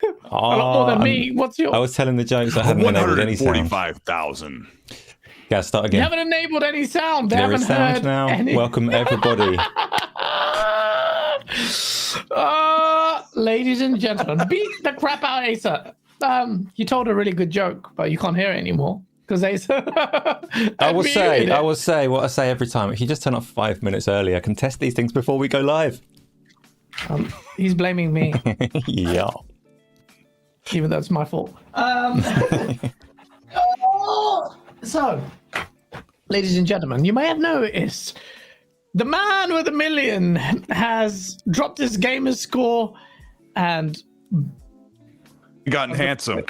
A lot more than me. What's your? I was telling the jokes. I haven't enabled any sound. 145,000. Yeah, start again. You haven't enabled any sound. They There haven't is sound heard now. any. Welcome everybody. Ladies and gentlemen, beat the crap out of Asa. You told a really good joke, but you can't hear it anymore because Asa. I will say what I say every time. If you just turn off 5 minutes early, I can test these things before we go live. He's blaming me. Yeah. Even though it's my fault. So, ladies and gentlemen, you may have noticed the man with $1 million has dropped his gamer score and Gotten handsome.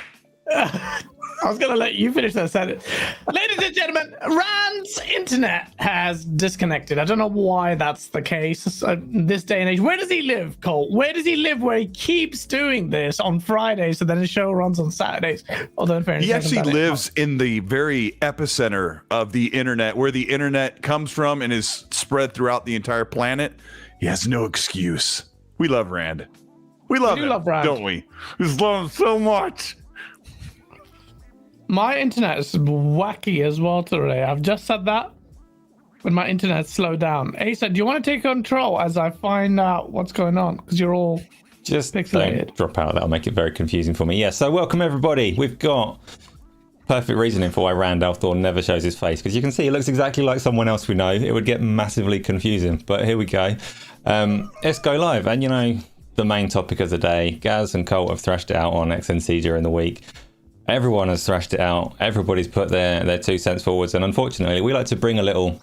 I was going to let you finish that sentence. Ladies and gentlemen, Rand's internet has disconnected. I don't know why that's the case this day and age. Where does he live, Cole? Where does he live where he keeps doing this on Fridays so then his show runs on Saturdays? Although in fairness, He actually lives in the very epicenter of the internet, where the internet comes from and is spread throughout the entire planet. He has no excuse. We love Rand. We love him, don't we? We love him so much. My internet is wacky as well today. I've just said that when my internet slowed down. Asa, do you want to take control as I find out what's going on? Because you're all just pixelated. Don't drop out. That'll make it very confusing for me. Yeah, so welcome everybody. We've got perfect reasoning for why Rand Althor never shows his face, because you can see he looks exactly like someone else we know. It would get massively confusing, but here we go. Let's go live. And you know, the main topic of the day, Gaz and Colt have thrashed it out on XNC during the week. Everyone has thrashed it out. Everybody's put their 2 cents forwards, and unfortunately, we like to bring a little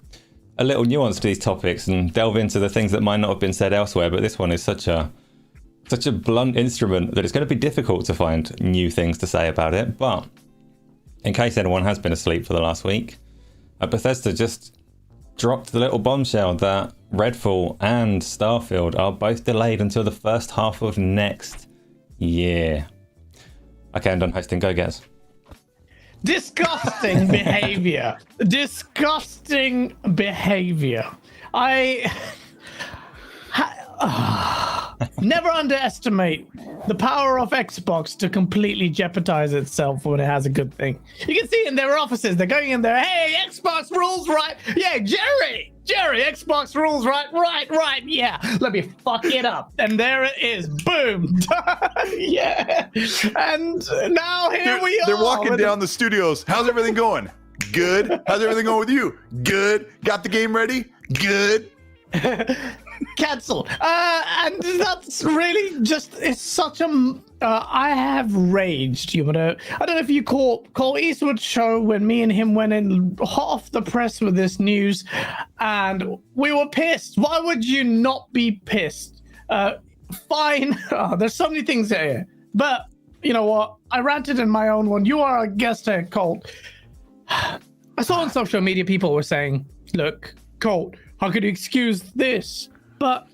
nuance to these topics and delve into the things that might not have been said elsewhere. But this one is such a blunt instrument that it's going to be difficult to find new things to say about it. But in case anyone has been asleep for the last week, Bethesda just dropped the little bombshell that Redfall and Starfield are both delayed until the first half of next year. Okay, I'm done hosting. Go, Gaz. Disgusting behavior. Disgusting behavior. Never underestimate the power of Xbox to completely jeopardize itself when it has a good thing. You can see in their offices, they're going in there, hey, Xbox rules, right? Yeah, Jerry, Xbox rules, right, yeah. Let me fuck it up. And there it is, boom. Yeah. And now here we are. They're walking down the studios. How's everything going? Good. How's everything going with you? Good. Got the game ready? Good. Cancel. And that's really just, it's such a I have raged, you know. I don't know if you call Eastwood's show when me and him went in hot off the press with this news, and we were pissed. Why would you not be pissed? Fine. There's so many things here, but you know what, I ranted in my own one. You are a guest here, Colt. I saw on social media people were saying, look, Colt, how could you excuse this? But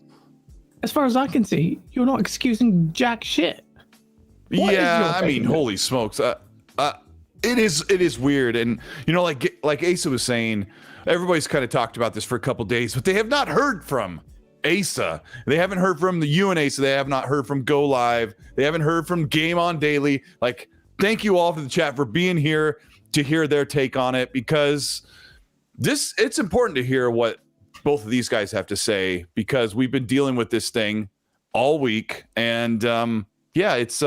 as far as I can see, you're not excusing jack shit. Yeah, I mean, holy smokes. It is weird. And, you know, like Asa was saying, everybody's kind of talked about this for a couple days, but they have not heard from Asa. They haven't heard from you and Asa. They have not heard from Go Live. They haven't heard from GameOnDaily. Like, thank you all for the chat for being here to hear their take on it, because it's important to hear what both of these guys have to say, because we've been dealing with this thing all week. And, it's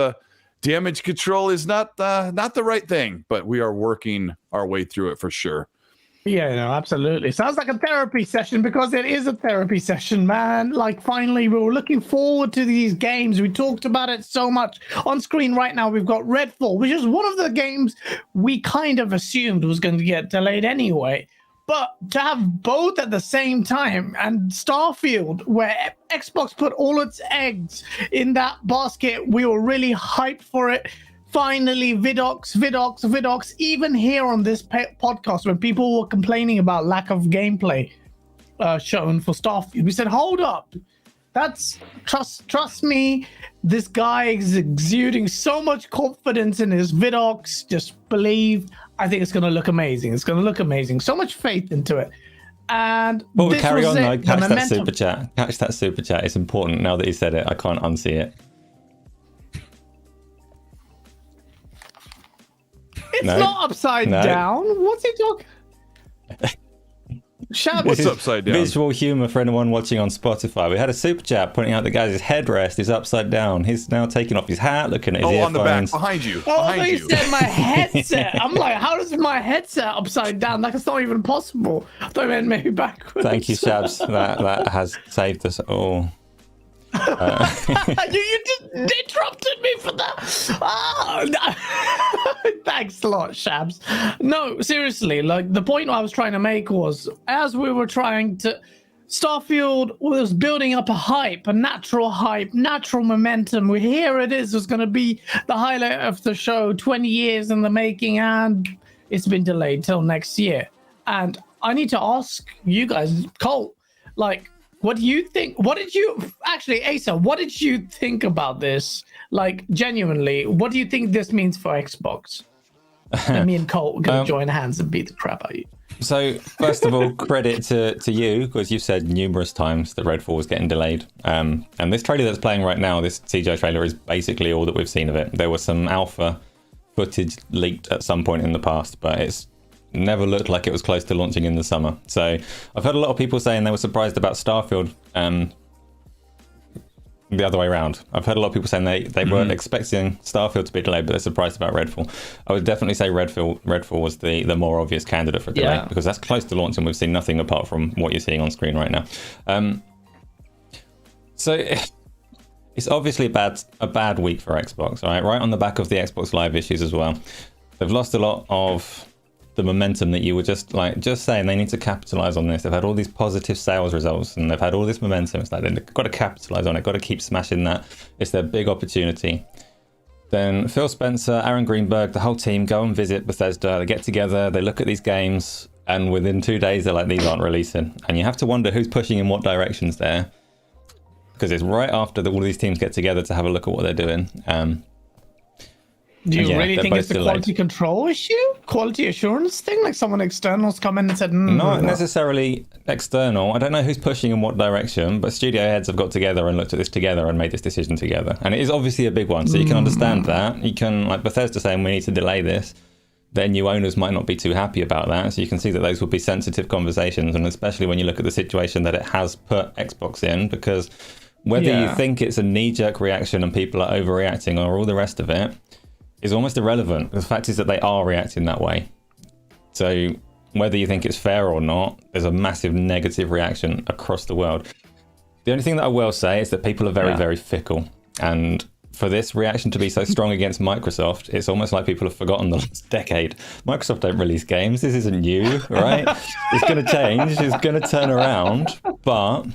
damage control is not the right thing, but we are working our way through it for sure. Yeah, no, absolutely. Sounds like a therapy session, because it is a therapy session, man. Like, finally, we were looking forward to these games. We talked about it so much. On screen right now, we've got Redfall, which is one of the games we kind of assumed was going to get delayed anyway. But to have both at the same time, and Starfield, where Xbox put all its eggs in that basket, we were really hyped for it. Finally, Vidocs, even here on this podcast, when people were complaining about lack of gameplay shown for Starfield, we said, hold up. That's, trust me, this guy is exuding so much confidence in his Vidocs. Just believe. I think it's going to look amazing. It's going to look amazing. So much faith into it. And well, we carry on though. Catch that super chat. Catch that super chat. It's important now that he said it. I can't unsee it. It's No. not upside No. down. What's he talking? Shabs. What's upside down? Visual humor for anyone watching on Spotify. We had a super chat pointing out the guy's headrest is upside down. He's now taking off his hat, looking at his earphones. On the back, behind you. Oh, Behind they you. said my headset. I'm like, how does my headset upside down? Like, it's not even possible. I thought I meant maybe backwards. Thank you, Shabs. That has saved us all. You just interrupted me for that. Ah, no. Thanks a lot, Shabs. No, seriously, like the point I was trying to make was as we were trying to Starfield was building up a natural momentum. Here it is. It's going to be the highlight of the show, 20 years in the making, and it's been delayed till next year. And I need to ask you guys, Colt, like, what do you think? Actually, Asa, what did you think about this? Like, genuinely, what do you think this means for Xbox? And me and Colt are going to join hands and beat the crap out of you. So, first of all, credit to you, because you've said numerous times that Redfall was getting delayed. And this trailer that's playing right now, this CJ trailer, is basically all that we've seen of it. There was some alpha footage leaked at some point in the past, but it's never looked like it was close to launching in the summer. So I've heard a lot of people saying they were surprised about Starfield the other way around. I've heard a lot of people saying they weren't expecting Starfield to be delayed, but they're surprised about Redfall. I would definitely say Redfall was the more obvious candidate for delay, because that's close to launch and we've seen nothing apart from what you're seeing on screen right now. So it's obviously a bad week for Xbox, right on the back of the Xbox Live issues as well. They've lost a lot of the momentum that you were just saying. They need to capitalize on this. They've had all these positive sales results and they've had all this momentum. It's like they've got to capitalize on it, got to keep smashing that. It's their big opportunity. Then Phil Spencer, Aaron Greenberg, the whole team go and visit Bethesda. They get together, they look at these games, and within 2 days they're like, these aren't releasing. And you have to wonder who's pushing in what directions there, because it's right after all these teams get together to have a look at what they're doing. Do you really think it's the quality control issue? Quality assurance thing? Like someone external's come in and said, Not necessarily external. I don't know who's pushing in what direction, but studio heads have got together and looked at this together and made this decision together. And it is obviously a big one, so you can understand that. You can, like Bethesda saying, we need to delay this. Their new owners might not be too happy about that. So you can see that those would be sensitive conversations, and especially when you look at the situation that it has put Xbox in, because whether you think it's a knee-jerk reaction and people are overreacting or all the rest of it, is almost irrelevant. The fact is that they are reacting that way. So whether you think it's fair or not, there's a massive negative reaction across the world. The only thing that I will say is that people are very, very fickle. And for this reaction to be so strong against Microsoft, it's almost like people have forgotten the last decade. Microsoft don't release games. This isn't new, right? It's going to change. It's going to turn around. But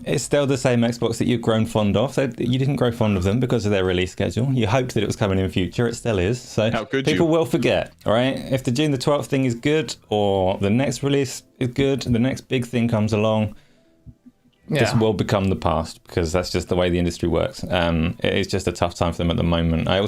it's still the same Xbox that you've grown fond of. So you didn't grow fond of them because of their release schedule. You hoped that it was coming in the future. It still is. So people will forget, all right? If the June the 12th thing is good, or the next release is good, the next big thing comes along, this will become the past, because that's just the way the industry works. It is just a tough time for them at the moment. I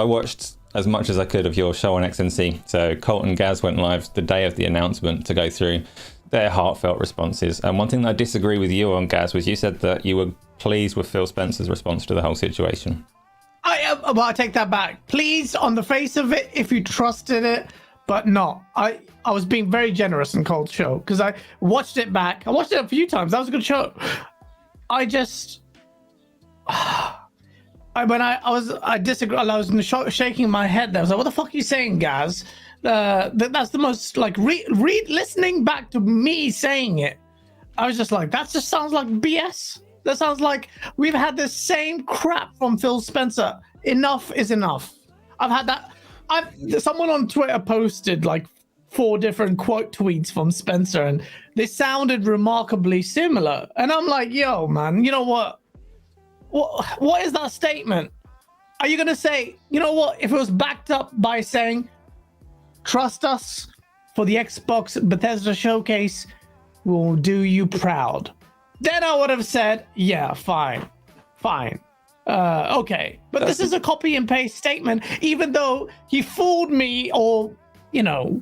watched as much as I could of your show on XNC. So Colt and Gaz went live the day of the announcement to go through their heartfelt responses. And one thing that I disagree with you on, Gaz, was you said that you were pleased with Phil Spencer's response to the whole situation. I take that back. Pleased on the face of it if you trusted it, but not. I was being very generous in Colt's show because I watched it back. I watched it a few times. That was a good show. I disagree. I was in the show, shaking my head there. I was like, what the fuck are you saying, Gaz? That's the most, like, listening back to me saying it, I was just like, that just sounds like BS. That sounds like we've had the same crap from Phil Spencer. Enough is enough. I've had that. Someone on Twitter posted like 4 different quote tweets from Spencer, and they sounded remarkably similar. And I'm like, yo, man, you know what? What is that statement? Are you gonna say, you know what? If it was backed up by saying, trust us for the Xbox Bethesda showcase, we'll do you proud, then I would have said, yeah, fine. Okay. But this is a copy and paste statement, even though he fooled me or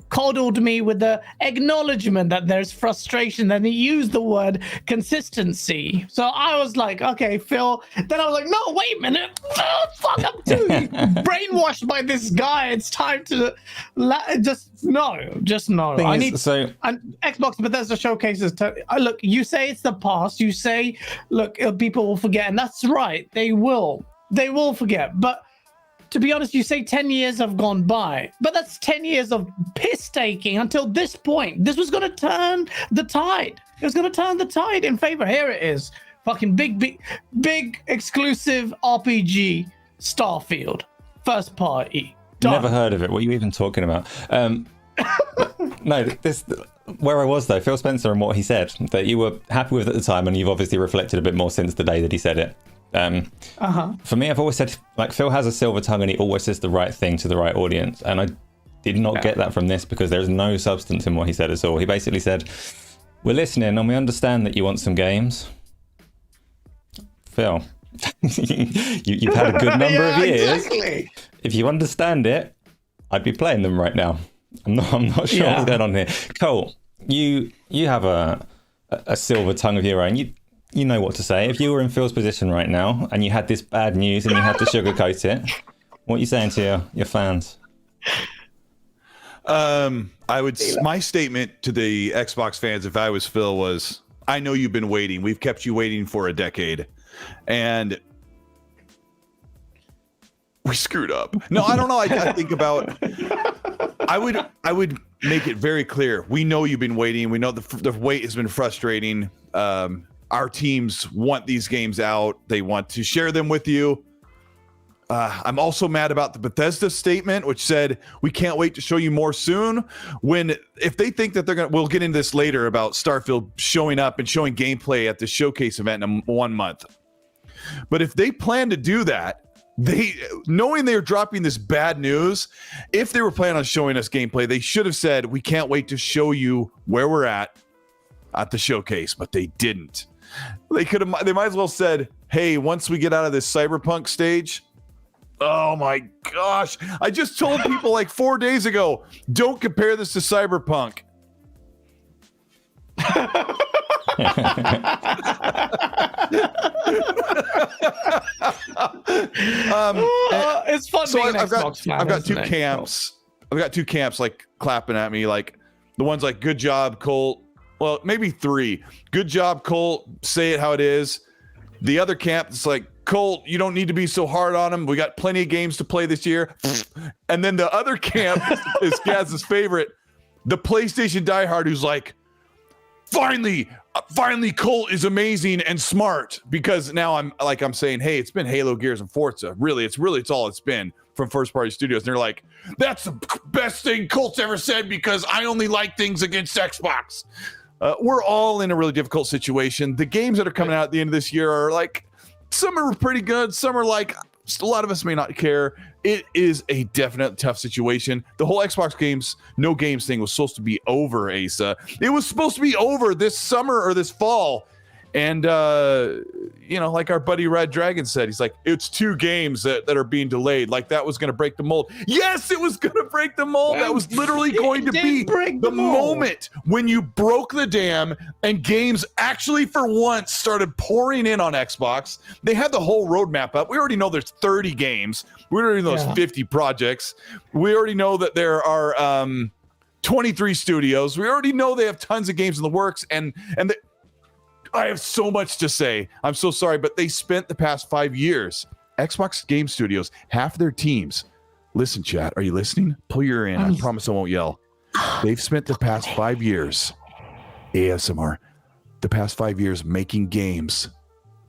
coddled me with the acknowledgement that there's frustration. Then he used the word consistency. So I was like, okay, Phil. Then I was like, no, wait a minute. Fuck, I'm too brainwashed by this guy. It's time to just no. I need and Xbox Bethesda showcases. Look, you say it's the past. You say, look, people will forget, and that's right. They will forget, but. To be honest, you say 10 years have gone by, but that's 10 years of piss taking until this point. This was going to turn the tide. It was going to turn the tide in favor. Here it is. Fucking big exclusive RPG Starfield. First party. Done. Never heard of it. What are you even talking about? No, where I was though, Phil Spencer and what he said that you were happy with at the time, and you've obviously reflected a bit more since the day that he said it. For me, I've always said, like, Phil has a silver tongue and he always says the right thing to the right audience, and I did not get that from this because there's no substance in what he said at all. He basically said, we're listening and we understand that you want some games. Phil, you've had a good number of years. Exactly. If you understand it, I'd be playing them right now. I'm not sure what's going on here. Cole, you have a silver tongue of your own. You know what to say. If you were in Phil's position right now and you had this bad news and you had to sugarcoat it, what are you saying to your fans? My statement to the Xbox fans, if I was Phil, was, I know you've been waiting. We've kept you waiting for a decade, and we screwed up. No, I don't know. I think about. I would make it very clear. We know you've been waiting. We know the wait has been frustrating. Our teams want these games out. They want to share them with you. I'm also mad about the Bethesda statement, which said, we can't wait to show you more soon. If they think that we'll get into this later about Starfield showing up and showing gameplay at the showcase event in 1 month. But if they plan to do that, knowing they're dropping this bad news, if they were planning on showing us gameplay, they should have said, we can't wait to show you where we're at the showcase, but they didn't. They might as well said, hey, once we get out of this cyberpunk stage, oh my gosh, I just told people like 4 days ago, don't compare this to cyberpunk. It's fun. So being I've got two it? camps. I've got two camps like clapping at me, like the ones like, good job, Colt. Well, maybe 3. Good job, Colt. Say it how it is. The other camp is like, Colt, you don't need to be so hard on him. We got plenty of games to play this year. And then the other camp is Gaz's favorite, the PlayStation diehard, who's like, finally, Colt is amazing and smart, because now I'm saying, hey, it's been Halo, Gears, and Forza. Really, it's all it's been from first party studios. And they're like, that's the best thing Colt's ever said because I only like things against Xbox. We're all in a really difficult situation. The games that are coming out at the end of this year are like, some are pretty good. Some are like, a lot of us may not care. It is a definite tough situation. The whole Xbox games, no games thing was supposed to be over, Asa. It was supposed to be over this summer or this fall. And, like our buddy Red Dragon said, he's like, it's 2 games that are being delayed. Like that was going to break the mold. Yes, it was going to break the mold. That was literally going to be the moment when you broke the dam and games actually for once started pouring in on Xbox. They had the whole roadmap up. We already know there's 30 games. We already know there's 50 projects. We already know that there are 23 studios. We already know they have tons of games in the works. I have so much to say. I'm so sorry, but they spent the past 5 years, Xbox Game Studios, half their teams. Listen, chat, are you listening? Pull your ear in. I promise I won't yell. They've spent the past 5 years, ASMR, the past 5 years making games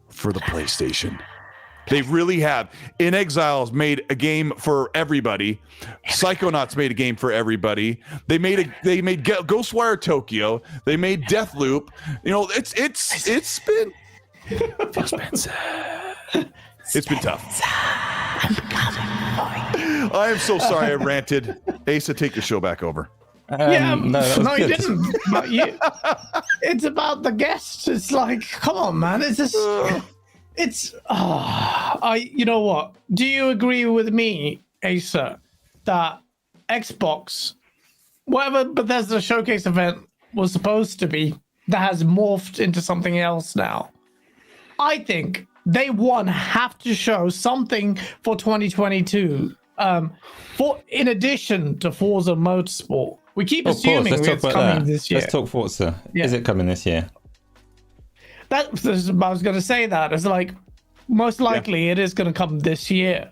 for the PlayStation. They really have. In Exiles made a game for everybody. Psychonauts made a game for everybody. They made Ghostwire Tokyo. They made Deathloop. It's been it's been tough. I am so sorry I ranted. Asa, take the show back over. No, you didn't. But it's about the guests. It's like, come on, man. It's just. You know what? Do you agree with me, Asa, that Xbox whatever Bethesda showcase event was supposed to be, that has morphed into something else now. I think they have to show something for 2022. In addition to Forza Motorsport, we keep assuming it's coming this year. Let's talk Forza. Yeah. Is it coming this year? I was going to say that. It's like most likely it is going to come this year.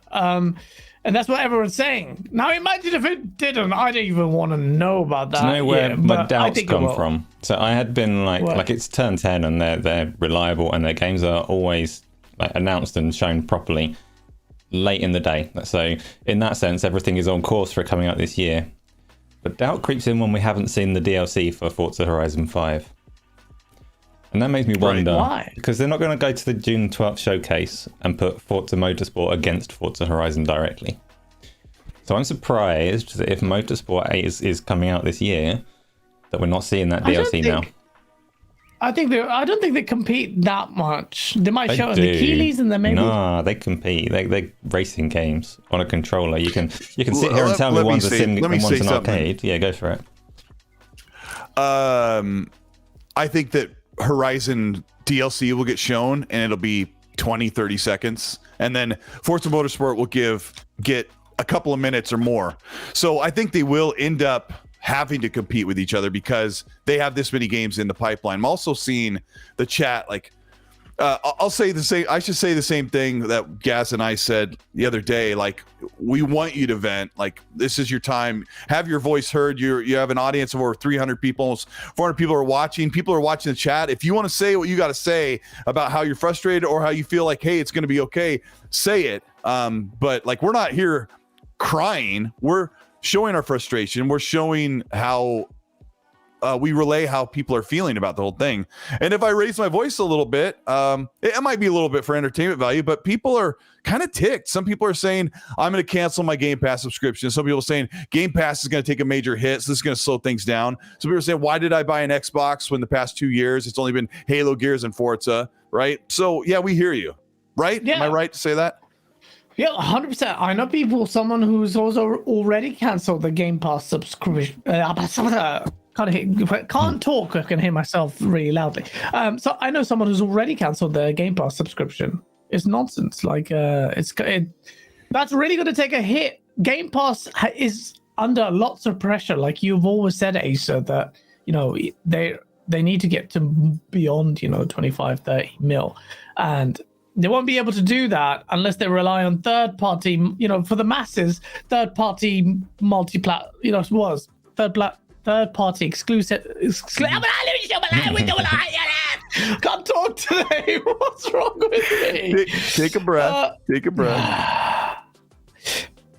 And that's what everyone's saying. Now imagine if it didn't. I don't even want to know about that. Do you know where my doubts come from? So I had been like it's turn 10 and they're reliable and their games are always like announced and shown properly late in the day. So in that sense, everything is on course for it coming out this year. But doubt creeps in when we haven't seen the DLC for Forza Horizon 5. And that makes me wonder, why? Because they're not going to go to the June 12th showcase and put Forza Motorsport against Forza Horizon directly. So I'm surprised that if Motorsport 8 is coming out this year, that we're not seeing that DLC now. I don't think they compete that much. They might show the Keeleys and then maybe. No, they compete. They're racing games on a controller. You can sit here and tell me one's a sim and one's an arcade. Yeah, go for it. I think that Horizon DLC will get shown and it'll be 20-30 seconds, and then Forza Motorsport will get a couple of minutes or more. So I think they will end up having to compete with each other because they have this many games in the pipeline. I'm also seeing the chat like I should say the same thing that Gaz and I said the other day. Like, we want you to vent. Like, this is your time. Have your voice heard. You have an audience of over 300 people, almost 400 people are watching. People are watching the chat. If you want to say what you got to say about how you're frustrated or how you feel like, hey, it's going to be okay, say it. But like, we're not here crying. We're showing our frustration. We're showing how we relay how people are feeling about the whole thing. And if I raise my voice a little bit, it might be a little bit for entertainment value, but people are kind of ticked. Some people are saying, I'm going to cancel my Game Pass subscription. Some people are saying Game Pass is going to take a major hit, so this is going to slow things down. Some people are saying, why did I buy an Xbox when the past 2 years it's only been Halo, Gears, and Forza, right? So yeah, we hear you, right? Yeah. Am I right to say that? Yeah, 100%. I know someone who's also already canceled the Game Pass subscription. Can't talk. I can hear myself really loudly. So I know someone who's already cancelled their Game Pass subscription. It's nonsense. Like, that's really going to take a hit. Game Pass is under lots of pressure. Like you've always said, Asa, that they need to get to beyond 25-30 mil, and they won't be able to do that unless they rely on third-party. For the masses, third-party third-party exclusive. Can't talk today. What's wrong with me? Take a breath. Take a breath.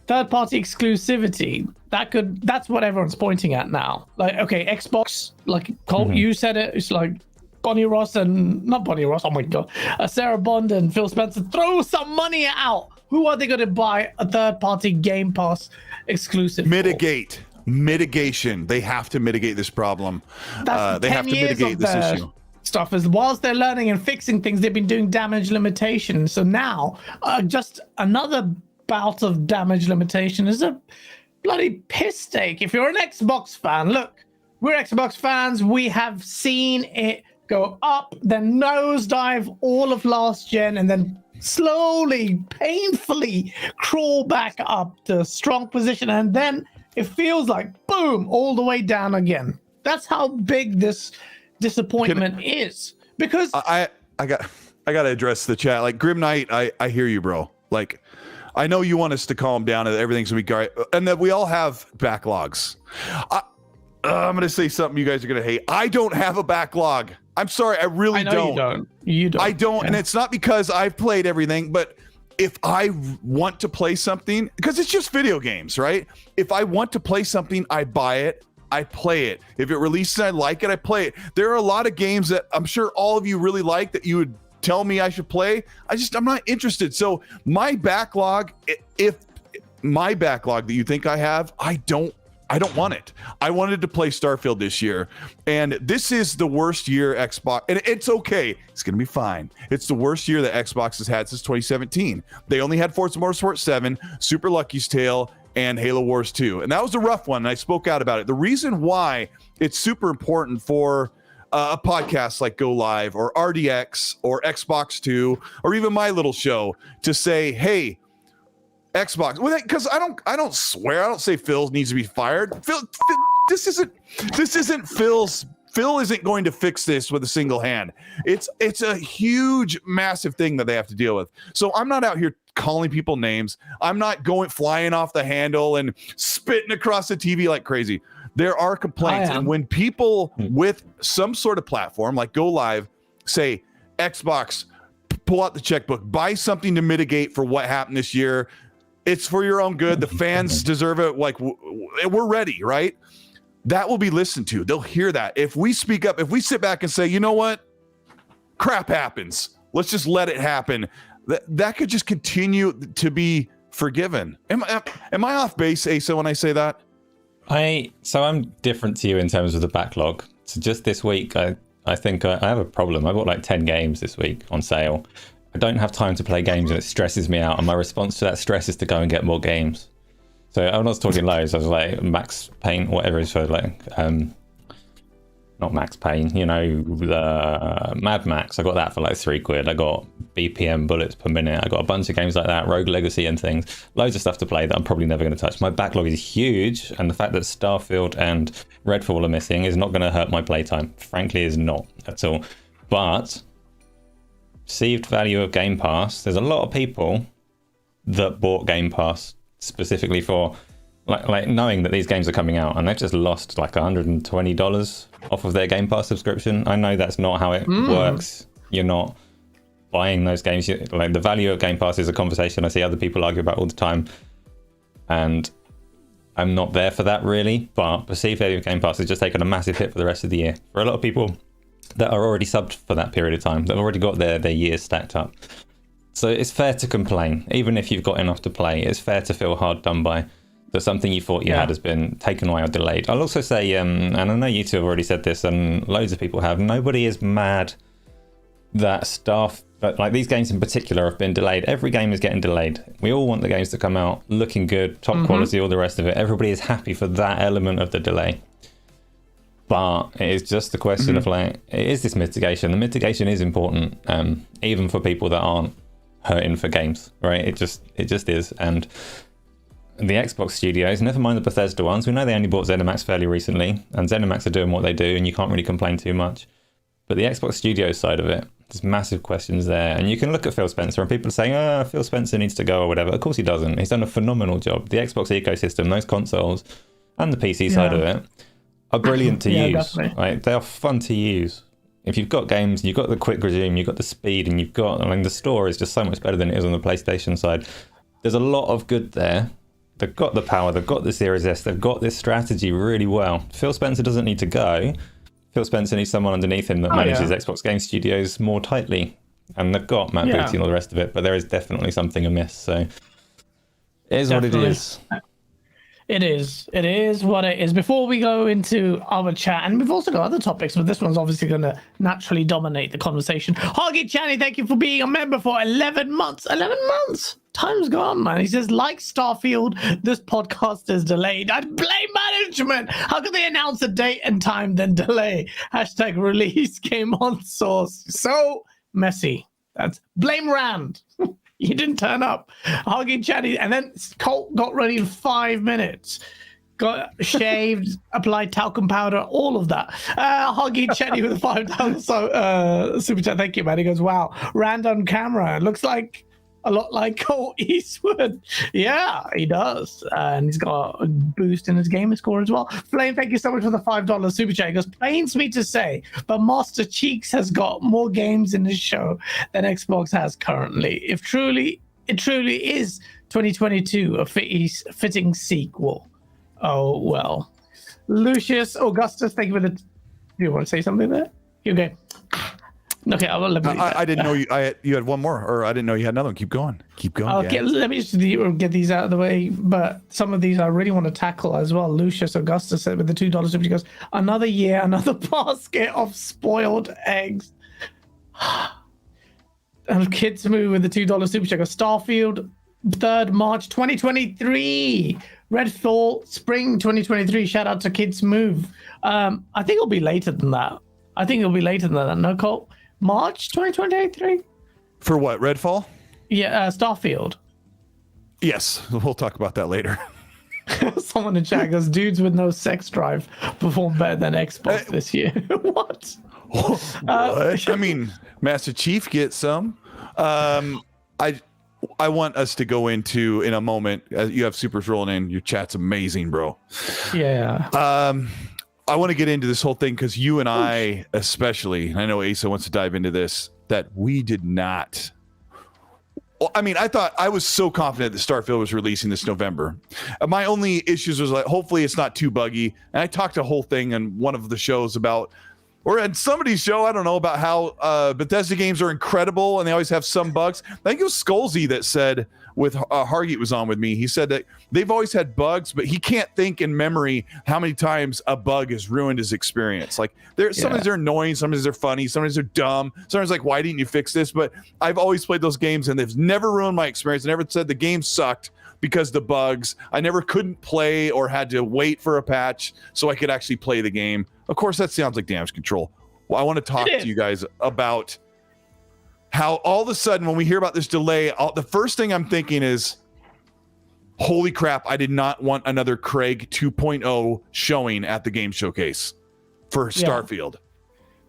Third-party exclusivity. That's what everyone's pointing at now. Like, okay, Xbox. Like Colt, you said it. It's like not Bonnie Ross. Oh my god, Sarah Bond and Phil Spencer. Throw some money out. Who are they going to buy a third-party Game Pass exclusive? Mitigation. They have to mitigate this problem. They have to mitigate this issue. Stuff is whilst they're learning and fixing things, they've been doing damage limitation. So now, just another bout of damage limitation is a bloody piss take. If you're an Xbox fan, look, we're Xbox fans. We have seen it go up, then nosedive all of last gen, and then slowly, painfully crawl back up to a strong position, and then it feels like boom, all the way down again. That's how big this disappointment is. Because I got to address the chat. Like, Grim Knight, I hear you, bro. Like, I know you want us to calm down and everything's gonna be great, and that we all have backlogs. I'm gonna say something you guys are gonna hate. I don't have a backlog. I'm sorry, I really don't. You don't. I don't, yeah. And it's not because I've played everything, but if I want to play something, because it's just video games, right? If I want to play something, I buy it, I play it. If it releases and I like it, I play it. There are a lot of games that I'm sure all of you really like that you would tell me I should play. I'm not interested. So my backlog, if my backlog that you think I have, I don't want it. I wanted to play Starfield this year, and this is the worst year Xbox, and it's okay. It's going to be fine. It's the worst year that Xbox has had since 2017. They only had Forza Motorsport 7, Super Lucky's Tale, and Halo Wars 2. And that was a rough one, and I spoke out about it. The reason why it's super important for a podcast like Go Live or RDX or Xbox 2 or even my little show to say, hey, Xbox, because I don't swear, I don't say Phil needs to be fired. Phil, this isn't Phil's. Phil isn't going to fix this with a single hand. It's a huge, massive thing that they have to deal with. So I'm not out here calling people names. I'm not flying off the handle and spitting across the TV like crazy. There are complaints, and when people with some sort of platform like Go Live say, Xbox, pull out the checkbook, buy something to mitigate for what happened this year. It's for your own good. The fans deserve it. Like, we're ready, right? That will be listened to. They'll hear that. If we speak up, if we sit back and say, you know what? Crap happens. Let's just let it happen. That could just continue to be forgiven. Am I off base, Asa, when I say that? So I'm different to you in terms of the backlog. So just this week, I think I have a problem. I bought like 10 games this week on sale. I don't have time to play games and it stresses me out. And my response to that stress is to go and get more games. So I was talking loads. I was like Max Payne, whatever it's for, like, not Max Payne, you know, the Mad Max. I got that for like £3. I got BPM bullets per minute. I got a bunch of games like that, Rogue Legacy and things. Loads of stuff to play that I'm probably never going to touch. My backlog is huge, and the fact that Starfield and Redfall are missing is not going to hurt my playtime. Frankly, is not at all. But perceived value of Game Pass, there's a lot of people that bought Game Pass specifically for like knowing that these games are coming out, and they've just lost like $120 off of their Game Pass subscription. I know that's not how it works. You're not buying those games. Like, the value of Game Pass is a conversation I see other people argue about all the time, and I'm not there for that really. But perceived value of Game Pass has just taken a massive hit for the rest of the year. For a lot of people that are already subbed for that period of time, they've already got their years stacked up. So it's fair to complain, even if you've got enough to play. It's fair to feel hard done by that something you thought you had has been taken away or delayed. I'll also say, and I know you two have already said this, and loads of people have, nobody is mad that stuff, but like these games in particular have been delayed. Every game is getting delayed. We all want the games to come out looking good, top quality, all the rest of it. Everybody is happy for that element of the delay. But it is just the question of like, it is this mitigation. The mitigation is important, even for people that aren't hurting for games, right? It just is. And the Xbox studios, never mind the Bethesda ones, we know they only bought ZeniMax fairly recently, and ZeniMax are doing what they do, and you can't really complain too much. But the Xbox Studios side of it, there's massive questions there. And you can look at Phil Spencer, and people are saying, Phil Spencer needs to go or whatever. Of course he doesn't. He's done a phenomenal job. The Xbox ecosystem, those consoles, and the PC side of it are brilliant to use. Right? They are fun to use. If you've got games, you've got the quick resume, you've got the speed, and you've got, the store is just so much better than it is on the PlayStation side. There's a lot of good there. They've got the power, they've got the Series S, they've got this strategy really well. Phil Spencer doesn't need to go. Phil Spencer needs someone underneath him that manages Xbox Game Studios more tightly. And they've got Matt Booty and all the rest of it, but there is definitely something amiss. So it is what it is. It is what it is. Before we go into our chat, and we've also got other topics, but this one's obviously going to naturally dominate the conversation. Hoggy Channy, thank you for being a member for 11 months. 11 months. Time's gone, man. He says, like Starfield, this podcast is delayed. I blame management. How could they announce a date and time, then delay? Hashtag release game on source. So messy. That's blame Rand. You didn't turn up. Hoggy Chatty, and then Colt got ready in 5 minutes. Got shaved, applied talcum powder, all of that. Hoggy Chatty with a $5 super chat. Thank you, man. He goes, wow, Rand on camera. Looks like a lot like Colt Eastwood. Yeah, he does. And he's got a boost in his gamer score as well. Flame, thank you so much for the $5 super chat. He goes, pains me to say, but Master Cheeks has got more games in his show than Xbox has currently. It truly is 2022, a fitting sequel. Oh, well. Lucius Augustus, thank you for the... Do you want to say something there? Okay. Okay, I didn't know you had one more, or I didn't know you had another one. Keep going. Okay, let me just get these out of the way. But some of these I really want to tackle as well. Lucius Augustus said with the $2 super, he goes, another year, another basket of spoiled eggs. And Kids Move with the $2 super check. Starfield, 3rd March 2023. Redfall, spring 2023. Shout out to Kids Move. I think it'll be later than that. No, Cole? March 2023? For what, Redfall? Yeah, Starfield. Yes, we'll talk about that later. Someone in chat goes, dudes with no sex drive perform better than Xbox this year. What? What? I mean, Master Chief gets some. I want us to go into in a moment. You have supers rolling in. Your chat's amazing, bro. Yeah. I want to get into this whole thing because you and I, especially, and I know Asa wants to dive into this, that we did not. Well, I mean, I was so confident that Starfield was releasing this November. My only issues was like, hopefully it's not too buggy. And I talked a whole thing on one of the shows about, or at somebody's show, I don't know, about how Bethesda games are incredible and they always have some bugs. I think it was Skolzy that said, with Hargit was on with me, he said that they've always had bugs, but he can't think in memory how many times a bug has ruined his experience. Like, sometimes they're annoying, sometimes they're funny, sometimes they're dumb, sometimes like, why didn't you fix this? But I've always played those games and they've never ruined my experience. I never said the game sucked because the bugs. I never couldn't play or had to wait for a patch so I could actually play the game. Of course, that sounds like damage control. Well, I want to talk to you guys about how all of a sudden when we hear about this delay, the first thing I'm thinking is, holy crap, I did not want another Craig 2.0 showing at the game showcase for Starfield.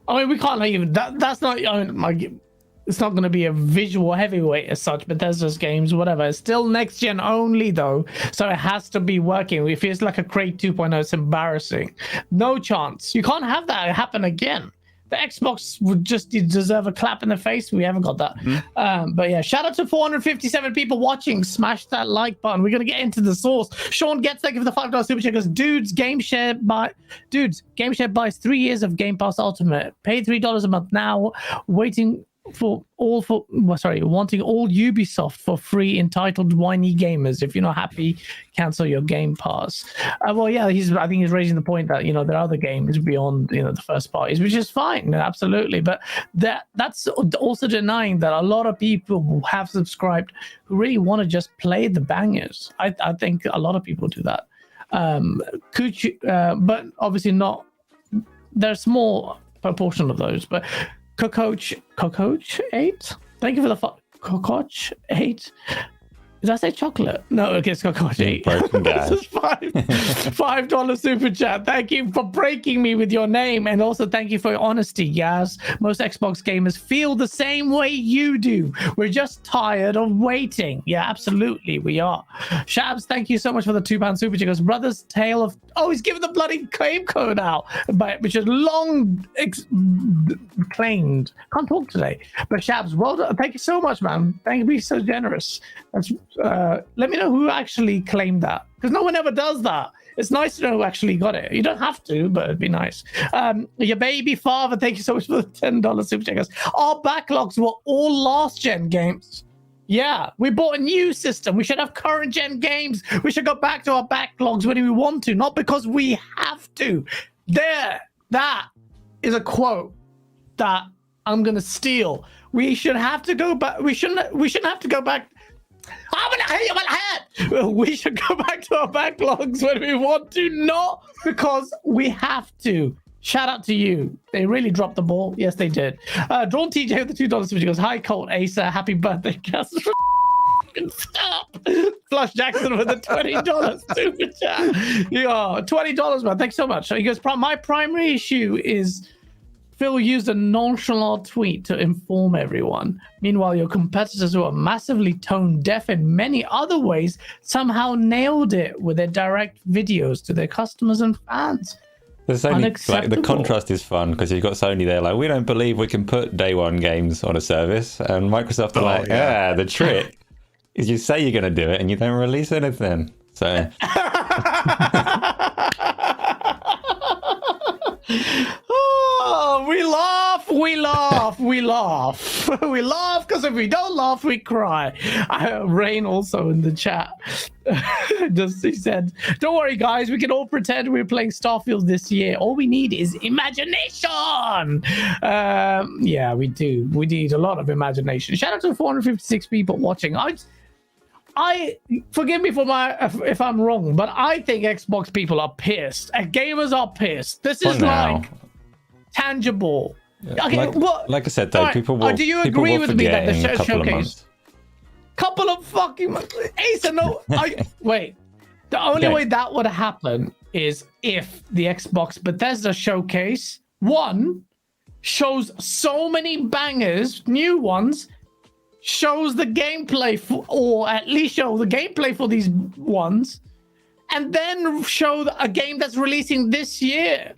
I mean, we can't even, that's not, it's not going to be a visual heavyweight as such, Bethesda's games, whatever. It's still next gen only though, so it has to be working. If it's like a Craig 2.0, it's embarrassing. No chance. You can't have that happen again. The Xbox would just deserve a clap in the face. We haven't got that. Mm-hmm. But yeah, shout out to 457 people watching. Smash that like button. We're going to get into the source. Sean Gets, thank you for the $5 super chat. Goes, dudes, GameShare buys 3 years of Game Pass Ultimate. Pay $3 a month now. Wanting all Ubisoft for free, entitled whiny gamers. If you're not happy, cancel your Game Pass. I think he's raising the point that, there are other games beyond, the first parties, which is fine, absolutely. But that's also denying that a lot of people who have subscribed who really want to just play the bangers. I think a lot of people do that. But obviously not. There's a small proportion of those, but Coach 8. Thank you for the Coach 8. Did I say chocolate? No, okay, it's Coach 8. This is $5 super chat. Thank you for breaking me with your name, and also thank you for your honesty, Yaz. Most Xbox gamers feel the same way you do. We're just tired of waiting. Yeah, absolutely, we are. Shabs, thank you so much for the £2 super chat. Goes, Brother's Tale of... Oh, he's given the bloody claim code out, which is long claimed. Can't talk today. But Shabs, well done. Thank you so much, man. Thank you for being so generous. That's... let me know who actually claimed that, because no one ever does that. It's nice to know who actually got it. You don't have to, but it'd be nice. Your baby father, thank you so much for the $10 super checkers. Our backlogs were all last gen games. Yeah, we bought a new system. We should have current gen games. We should go back to our backlogs when we want to, not because we have to. That is a quote that I'm gonna steal. We should have to go back. We shouldn't have to go back. We should go back to our backlogs when we want to, not because we have to. Shout out to you. They really dropped the ball. Yes, they did. Drawn TJ with the $2 super goes, hi, Colt Asa. Happy birthday, Gus. Stop. Flush Jackson with the $20 super chat. Yeah, $20, man. Thanks so much. He goes, my primary issue is Phil used a nonchalant tweet to inform everyone. Meanwhile, your competitors who are massively tone deaf in many other ways somehow nailed it with their direct videos to their customers and fans. There's only, like, the contrast is fun because you've got Sony there like, we don't believe we can put day one games on a service, and Microsoft are the trick is you say you're going to do it and you don't release anything. So we laugh because if we don't laugh, we cry. Rain also in the chat. He said, don't worry guys, we can all pretend we're playing Starfield this year. All we need is imagination. Yeah, we do. We need a lot of imagination. Shout out to 456 people watching. forgive me if I'm wrong, but I think Xbox people are pissed. Gamers are pissed. This is like tangible. Okay, like I said, though, people will. Do you agree with me that the showcase? Couple of fucking Ace, no. Wait. The only way that would happen is if the Xbox Bethesda showcase shows so many bangers, new ones, shows the gameplay or at least show the gameplay for these ones, and then show a game that's releasing this year.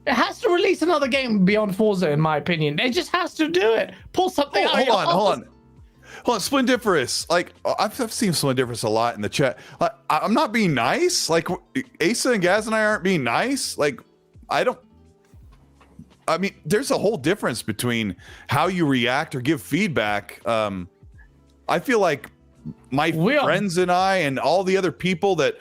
It has to release another game beyond Forza, in my opinion. It just has to do it. Pull something out. Hold on, Splendiferous. Like, I've seen Splendiferous a lot in the chat. I'm not being nice. Like, Asa and Gaz and I aren't being nice. Like, I mean, there's a whole difference between how you react or give feedback. I feel like my friends and I and all the other people that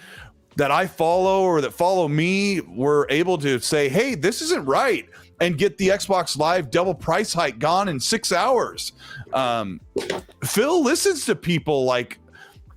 I follow or that follow me were able to say, hey, this isn't right, and get the Xbox Live double price hike gone in 6 hours. Phil listens to people like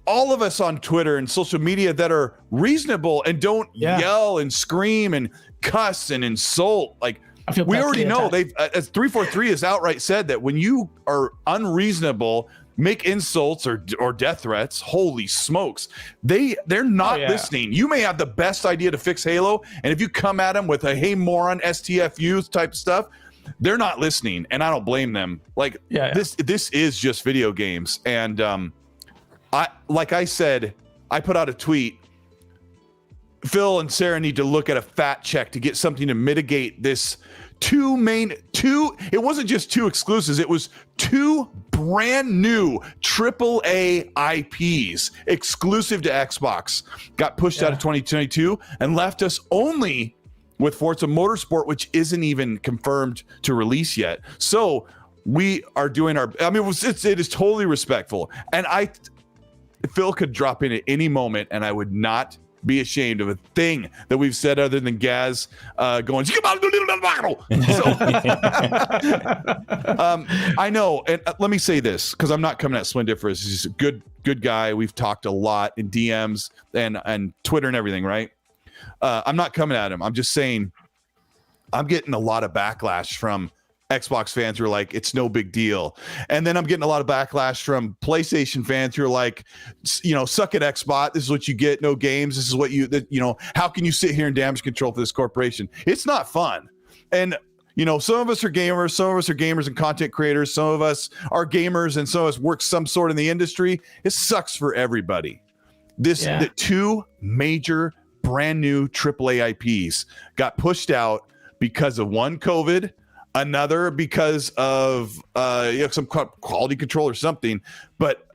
all of us on Twitter and social media that are reasonable and don't yell and scream and cuss and insult. Like, we already know as 343 has outright said that when you are unreasonable, make insults or death threats, holy smokes, they're not listening. You may have the best idea to fix Halo, and if you come at them with a hey moron STFU type stuff, they're not listening, and I don't blame them. Like, this is just video games, and I said, I put out a tweet. Phil and Sarah need to look at a fat check to get something to mitigate this. It wasn't just 2 exclusives, it was 2 brand new AAA IPs exclusive to Xbox. Got pushed out of 2022 and left us only with Forza Motorsport, which isn't even confirmed to release yet. So we are doing our, I mean, it is totally respectful. And Phil could drop in at any moment and I would not be ashamed of a thing that we've said other than Gaz going, so, I know, and let me say this, because I'm not coming at Splendiferous. He's a good guy. We've talked a lot in DMs and Twitter and everything, right? I'm not coming at him. I'm just saying I'm getting a lot of backlash from Xbox fans who are like, it's no big deal. And then I'm getting a lot of backlash from PlayStation fans who are like, suck it, Xbox. This is what you get. No games. This is what how can you sit here and damage control for this corporation? It's not fun. And, some of us are gamers. Some of us are gamers and content creators. Some of us are gamers and some of us work some sort in the industry. It sucks for everybody. The 2 major brand new AAA IPs got pushed out because of one, COVID, another because of some quality control or something, but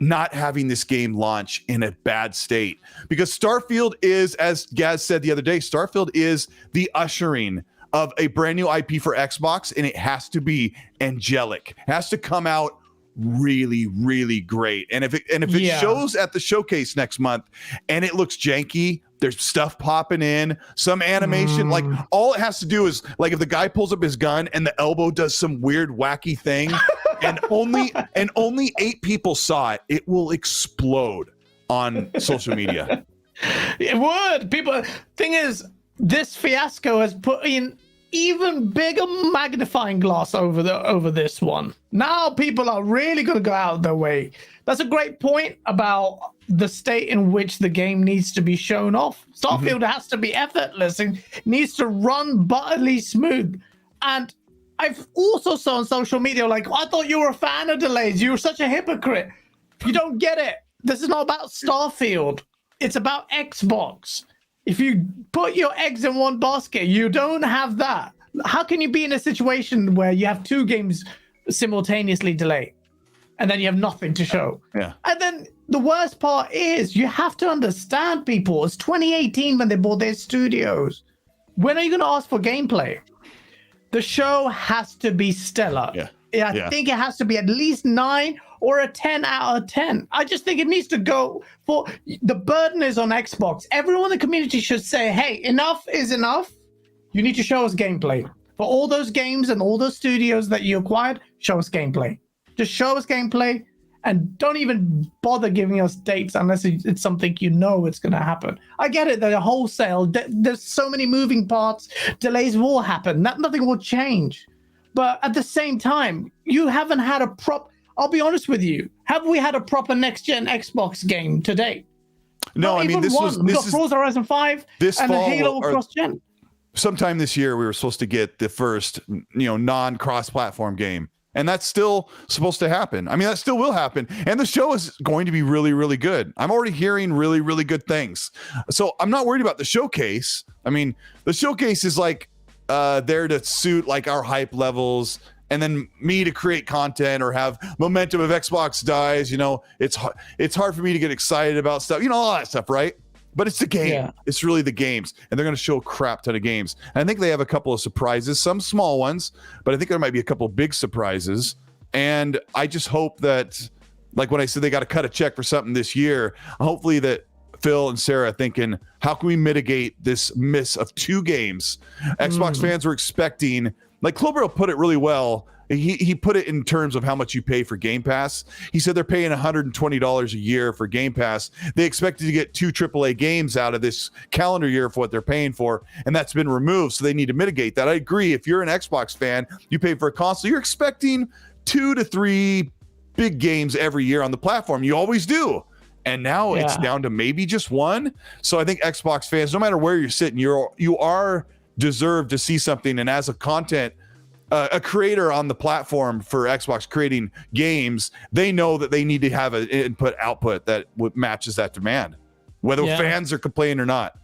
not having this game launch in a bad state. Because Starfield is, as Gaz said the other day, Starfield is the ushering of a brand new IP for Xbox, and it has to be angelic. It has to come out really, really great. And if it shows at the showcase next month and it looks janky, there's stuff popping in, some animation, like all it has to do is like if the guy pulls up his gun and the elbow does some weird wacky thing and only 8 people saw it, it will explode on social media. It would. Thing is, this fiasco has put in even bigger magnifying glass over this one. Now people are really going to go out of their way. That's a great point about the state in which the game needs to be shown off. Starfield has to be effortless and needs to run butterly smooth. And I've also saw on social media, like, I thought you were a fan of delays. You were such a hypocrite. You don't get it. This is not about Starfield. It's about Xbox. If you put your eggs in one basket, you don't have that. How can you be in a situation where you have 2 games simultaneously delayed and then you have nothing to show? Yeah. And then the worst part is you have to understand, people. It's 2018 when they bought their studios. When are you going to ask for gameplay? The show has to be stellar. I think it has to be at least 9 or a 10 out of 10. I just think it needs to go for the burden is on Xbox. Everyone in the community should say, hey, enough is enough. You need to show us gameplay. For all those games and all those studios that you acquired, show us gameplay. Just show us gameplay and don't even bother giving us dates unless it's something you know it's going to happen. I get it, they're wholesale. There's so many moving parts. Delays will happen. Nothing will change. But at the same time, you haven't had a I'll be honest with you. Have we had a proper next-gen Xbox game to date? No, I mean, this is Forza Horizon 5 this and fall, Halo cross-gen. Sometime this year, we were supposed to get the first, non-cross-platform game. And that's still supposed to happen. I mean, that still will happen. And the show is going to be really, really good. I'm already hearing really, really good things. So I'm not worried about the showcase. I mean, the showcase is like there to suit like our hype levels, and then me to create content or have momentum if Xbox dies. It's hard for me to get excited about stuff, all that stuff, right? But it's the game. Yeah. It's really the games. And they're going to show a crap ton of games. And I think they have a couple of surprises, some small ones, but I think there might be a couple of big surprises. And I just hope that, like when I said they got to cut a check for something this year, hopefully that Phil and Sarah thinking, how can we mitigate this miss of 2 games? Xbox fans were expecting, like Klobuchar put it really well. He put it in terms of how much you pay for Game Pass. He said they're paying $120 a year for Game Pass. They expected to get 2 AAA games out of this calendar year for what they're paying for, and that's been removed, so they need to mitigate that. I agree. If you're an Xbox fan, you pay for a console, you're expecting 2 to 3 big games every year on the platform. You always do. And now it's down to maybe just 1. So I think Xbox fans, no matter where you're sitting, you are deserve to see something. And as a creator on the platform for Xbox creating games, they know that they need to have an input-output that matches that demand, whether fans are complaining or not.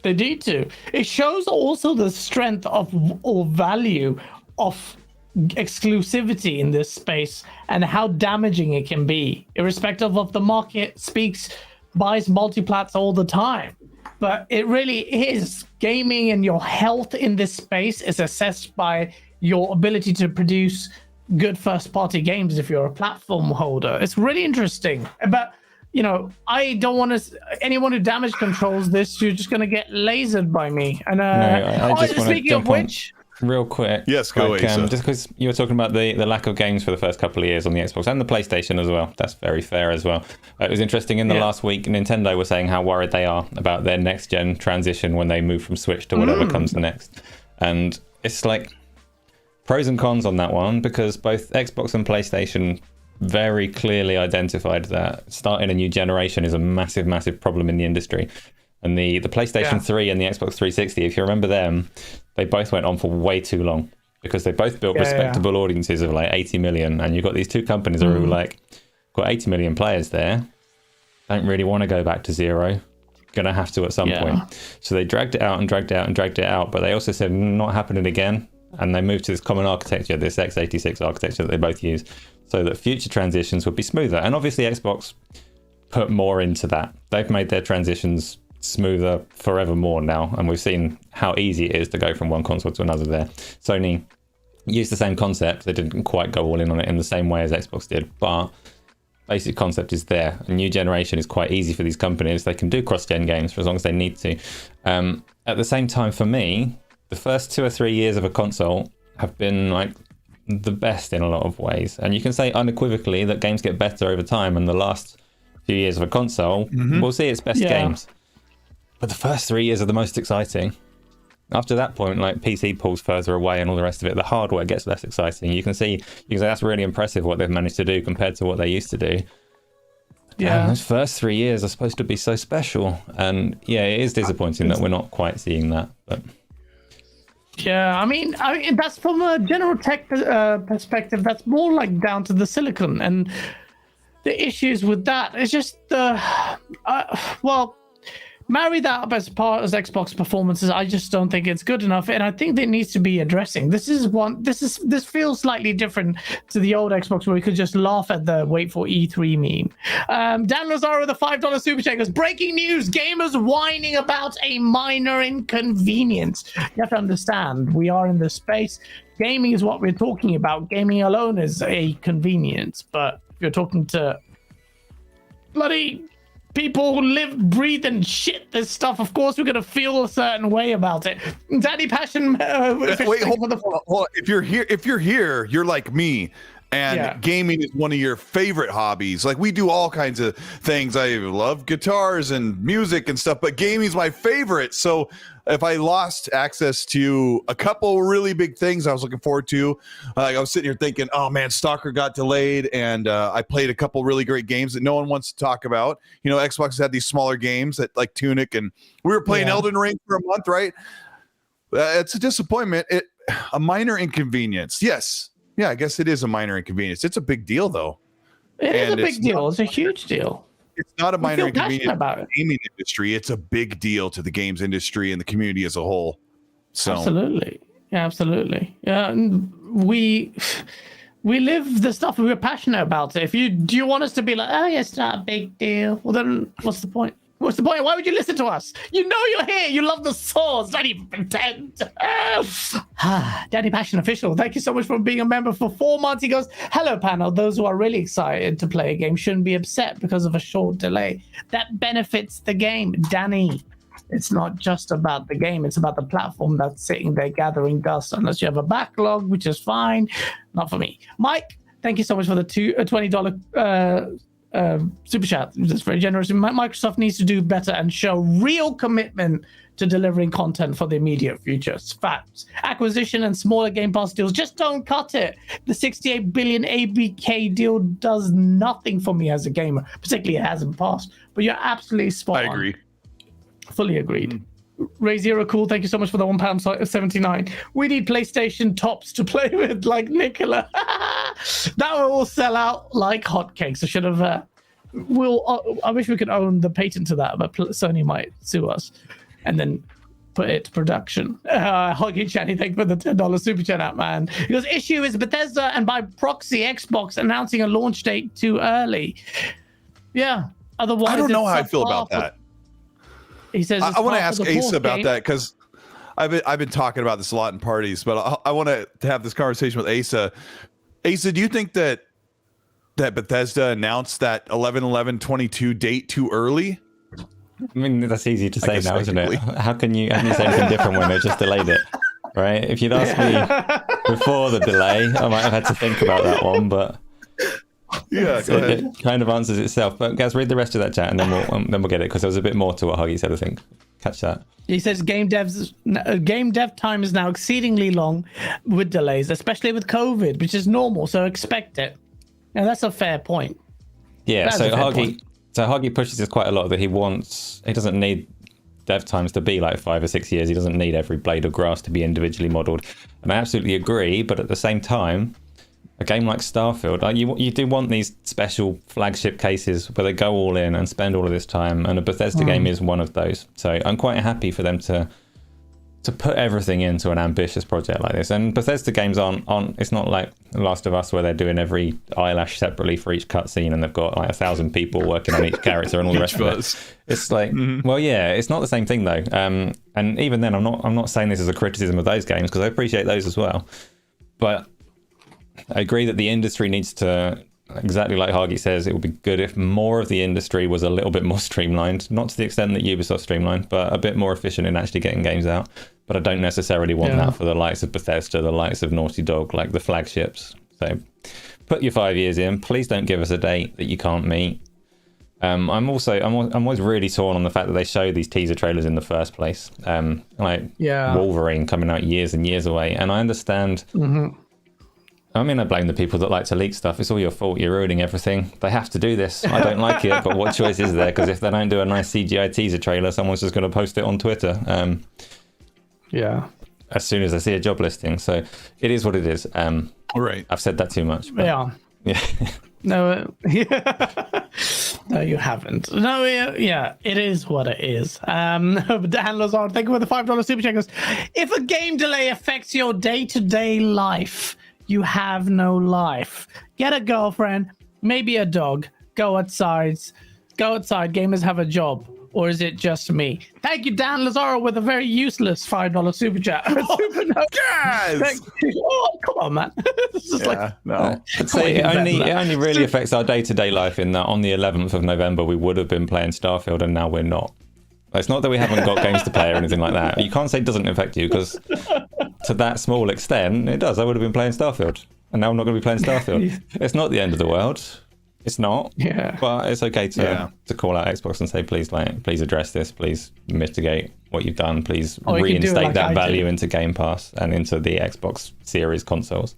They need to. It shows also the strength of or value of exclusivity in this space and how damaging it can be, irrespective of the market buys multiplats all the time. But it really is. Gaming and your health in this space is assessed by your ability to produce good first-party games if you're a platform holder. It's really interesting. But, I don't want anyone who damage controls this, you're just going to get lasered by me. And I just want to jump on real quick. Yes, go just because you were talking about the lack of games for the first couple of years on the Xbox and the PlayStation as well. That's very fair as well. It was interesting in the last week, Nintendo was saying how worried they are about their next-gen transition when they move from Switch to whatever comes next. And it's like pros and cons on that one, because both Xbox and PlayStation very clearly identified that starting a new generation is a massive, massive problem in the industry. And the PlayStation 3 and the Xbox 360, if you remember them, they both went on for way too long because they both built respectable audiences of like 80 million. And you've got these 2 companies who like got 80 million players there, don't really want to go back to 0. Gonna have to at some point. So they dragged it out and dragged it out and dragged it out. But they also said not happening again. And they moved to this common architecture, this x86 architecture that they both use, so that future transitions would be smoother. And obviously Xbox put more into that. They've made their transitions smoother forevermore now, and we've seen how easy it is to go from one console to another there. Sony used the same concept. They didn't quite go all in on it in the same way as Xbox did, but basic concept is there. A new generation is quite easy for these companies. They can do cross-gen games for as long as they need to. At the same time, for me, the first 2 or 3 years of a console have been like the best in a lot of ways. And you can say unequivocally that games get better over time, and the last few years of a console, we'll see its best games. But the first 3 years are the most exciting. After that point, like PC pulls further away and all the rest of it, the hardware gets less exciting. You can say that's really impressive what they've managed to do compared to what they used to do. And those first 3 years are supposed to be so special. And it is disappointing that we're not quite seeing that. But I mean, that's from a general tech perspective. That's more like down to the silicon and the issues with that. It's just marry that up as part as Xbox performances. I just don't think it's good enough, and I think that needs to be addressing. This feels slightly different to the old Xbox where we could just laugh at the wait for E3 meme. Dan Lazaro with a $5 super chat goes, breaking news, gamers whining about a minor inconvenience. You have to understand, we are in this space. Gaming is what we're talking about. Gaming alone is a convenience, but if you're talking to bloody people who live, breathe, and shit this stuff, of course we're going to feel a certain way about it. Daddy Passion. Wait, hold on. If you're here, you're like me. And gaming is one of your favorite hobbies. Like, we do all kinds of things. I love guitars and music and stuff, but gaming is my favorite. So if I lost access to a couple really big things I was looking forward to, I was sitting here thinking, oh man, Stalker got delayed, and I played a couple really great games that no one wants to talk about. You know, Xbox has had these smaller games that, like Tunic, and we were playing Elden Ring for a month, right? It's a disappointment. A minor inconvenience. Yes. Yeah, I guess it is a minor inconvenience. It's a big deal, though. It is a big deal. It's a huge deal. It's not a minor inconvenience about to the gaming industry. It's a big deal to the games industry and the community as a whole. So absolutely. Yeah, absolutely. Yeah, we live the stuff we're passionate about. Do you want us to be like, oh, yeah, it's not a big deal? Well, then what's the point? What's the point? Why would you listen to us? You know you're here. You love the source. Don't even pretend. Danny Passion Official, thank you so much for being a member for 4 months. He goes, hello, panel. Those who are really excited to play a game shouldn't be upset because of a short delay. That benefits the game. Danny, it's not just about the game. It's about the platform that's sitting there gathering dust. Unless you have a backlog, which is fine. Not for me. Mike, thank you so much for the $20 super chat. That's very generous. Microsoft needs to do better and show real commitment to delivering content for the immediate future. It's facts. Acquisition and smaller Game Pass deals just don't cut it. The 68 billion ABK deal does nothing for me as a gamer, particularly it hasn't passed. But you're absolutely spot on. I agree. Fully agreed. Ray Zero Cool, thank you so much for the £1.79. We need PlayStation tops to play with, like Nicola. That will all sell out like hotcakes. I should have. I wish we could own the patent to that, but Sony might sue us, and then put it to production. Hoggy Channy, thank you for the $10 super chat out, man. Because issue is Bethesda and by proxy Xbox announcing a launch date too early. Yeah. Otherwise, I don't know how I feel about that. He says I want to ask Asa about that, because I've been talking about this a lot in parties, but I want to have this conversation with Asa. Asa, do you think that Bethesda announced that 11/11/22 date too early? I mean, that's easy to say now, isn't it? How can you say anything different when they just delayed it, right? If you'd asked me before the delay, I might have had to think about that one, but yeah, go ahead. It kind of answers itself. But guys, read the rest of that chat, and then we'll get it, because there was a bit more to what Huggy said, I think. Catch that. He says game dev time is now exceedingly long with delays, especially with COVID, which is normal, so expect it. And that's a fair point. Yeah, so Huggy pushes this quite a lot, that he doesn't need dev times to be like 5 or 6 years. He doesn't need every blade of grass to be individually modeled. And I absolutely agree, but at the same time, a game like Starfield, you do want these special flagship cases where they go all in and spend all of this time, and a Bethesda game is one of those. So I'm quite happy for them to put everything into an ambitious project like this. And Bethesda games aren't it's not like Last of Us, where they're doing every eyelash separately for each cutscene, and they've got like 1,000 people working on each character and all the rest of it. It's like, well, yeah, it's not the same thing though. And even then, I'm not saying this as a criticism of those games, because I appreciate those as well. But I agree that the industry needs to, exactly like Hagi says, it would be good if more of the industry was a little bit more streamlined, not to the extent that Ubisoft streamlined, but a bit more efficient in actually getting games out. But I don't necessarily want that for the likes of Bethesda, the likes of Naughty Dog, like the flagships. So put your 5 years in. Please don't give us a date that you can't meet. I'm always really torn on the fact that they show these teaser trailers in the first place. Wolverine coming out years and years away. And I understand... I mean, I blame the people that like to leak stuff. It's all your fault. You're ruining everything. They have to do this. I don't like it, but what choice is there? Because if they don't do a nice CGI teaser trailer, someone's just going to post it on Twitter. As soon as I see a job listing. So it is what it is. All right. I've said that too much. But, yeah. No, no, you haven't. No, it is what it is. But Dan Lazard, thank you for the $5 super check. If a game delay affects your day-to-day life, you have no life. Get a girlfriend, maybe a dog. Go outside. Gamers have a job. Or is it just me? Thank you, Dan Lazaro, with a very useless $5 super chat. Yes! Oh, come on, man. It's just no. I'd say it only really affects our day-to-day life in that on the 11th of November, we would have been playing Starfield, and now we're not. It's not that we haven't got games to play or anything like that. You can't say it doesn't affect you, because to that small extent, it does. I would have been playing Starfield. and now I'm not going to be playing Starfield. It's not the end of the world. It's not. Yeah. But it's okay to call out Xbox and say, please address this. Please mitigate what you've done. Please reinstate that value into Game Pass and into the Xbox Series consoles.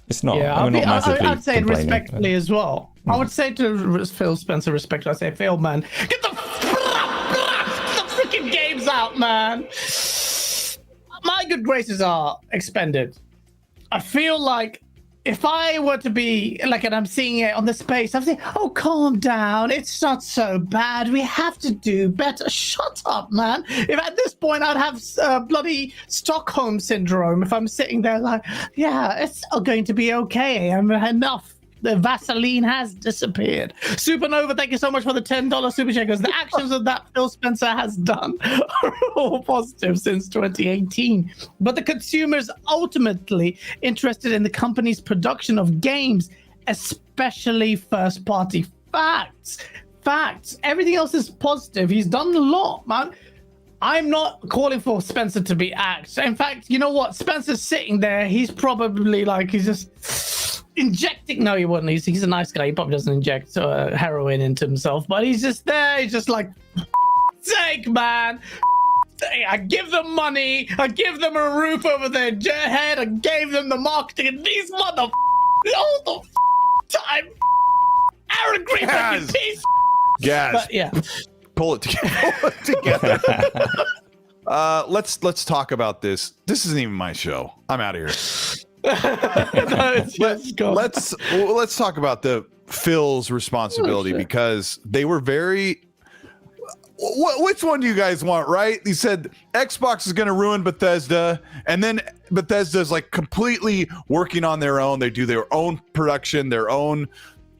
It's not. Yeah, I'd say it respectfully as well. I would say to Phil Spencer respectfully, I'd say, Phil, man, get the freaking games out, man. My good graces are expended. I feel like if I were to be like, and I'm seeing it on the space, I'm saying, oh, calm down. It's not so bad. We have to do better. Shut up, man. If at this point I'd have bloody Stockholm syndrome if I'm sitting there like, yeah, it's going to be okay. I'm enough. The Vaseline has disappeared. Supernova, thank you so much for the $10 super chat, because the actions of that Phil Spencer has done are all positive since 2018. But the consumer's ultimately interested in the company's production of games, especially first-party. Facts. Everything else is positive. He's done a lot, man. I'm not calling for Spencer to be axed. In fact, you know what? Spencer's sitting there. He's probably like, he's just injecting. No, he wouldn't. He's a nice guy. He probably doesn't inject heroin into himself, but he's just there. He's just like, sake, man. I give them money. I give them a roof over their head. I gave them the marketing, and these mother all the time. Aaron Green, Gaz. Gaz. But yeah. Pull it together. Let's talk about this. This isn't even my show. I'm out of here. Let's talk about the Phil's responsibility, because they were very. Which one do you guys want? Right? He said Xbox is going to ruin Bethesda, and then Bethesda's like completely working on their own. They do their own production, their own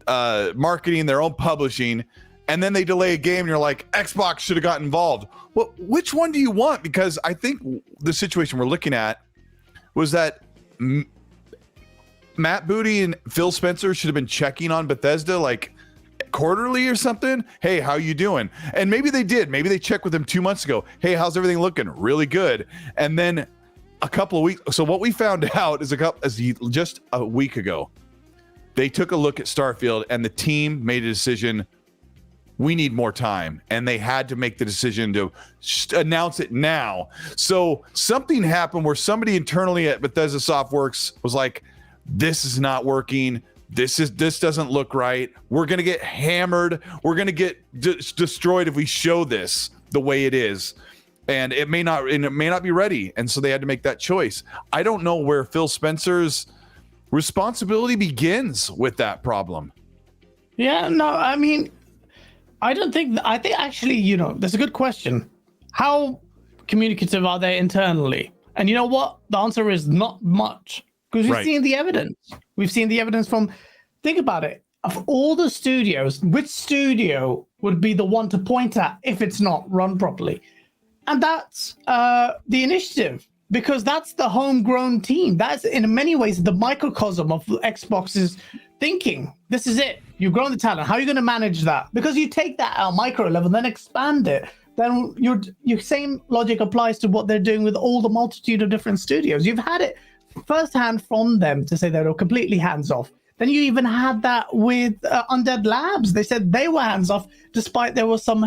marketing, their own publishing. And then they delay a game and you're like, Xbox should have got involved. Well, which one do you want? Because I think the situation we're looking at was that Matt Booty and Phil Spencer should have been checking on Bethesda like quarterly or something. Hey, how you doing? And maybe they did. Maybe they checked with them 2 months ago. Hey, how's everything looking? Really good. And then a couple of weeks. So what we found out is just a week ago, they took a look at Starfield and the team made a decision. We need more time, and they had to make the decision to announce it now. So something happened where somebody internally at Bethesda Softworks was like, this is not working. This doesn't look right. We're going to get hammered. We're going to get destroyed if we show this the way it is. And it may not be ready. And so they had to make that choice. I don't know where Phil Spencer's responsibility begins with that problem. Yeah, no, I mean, I think actually, that's a good question. How communicative are they internally? And you know what? The answer is not much, because we've seen the evidence. We've seen the evidence from, think about it, of all the studios, which studio would be the one to point at if it's not run properly? And that's the initiative, because that's the homegrown team. That's in many ways the microcosm of Xbox's thinking. This is it. You've grown the talent. How are you going to manage that? Because you take that at a micro level, then expand it. Then your same logic applies to what they're doing with all the multitude of different studios. You've had it firsthand from them to say they're completely hands off. Then you even had that with Undead Labs. They said they were hands off, despite there was some,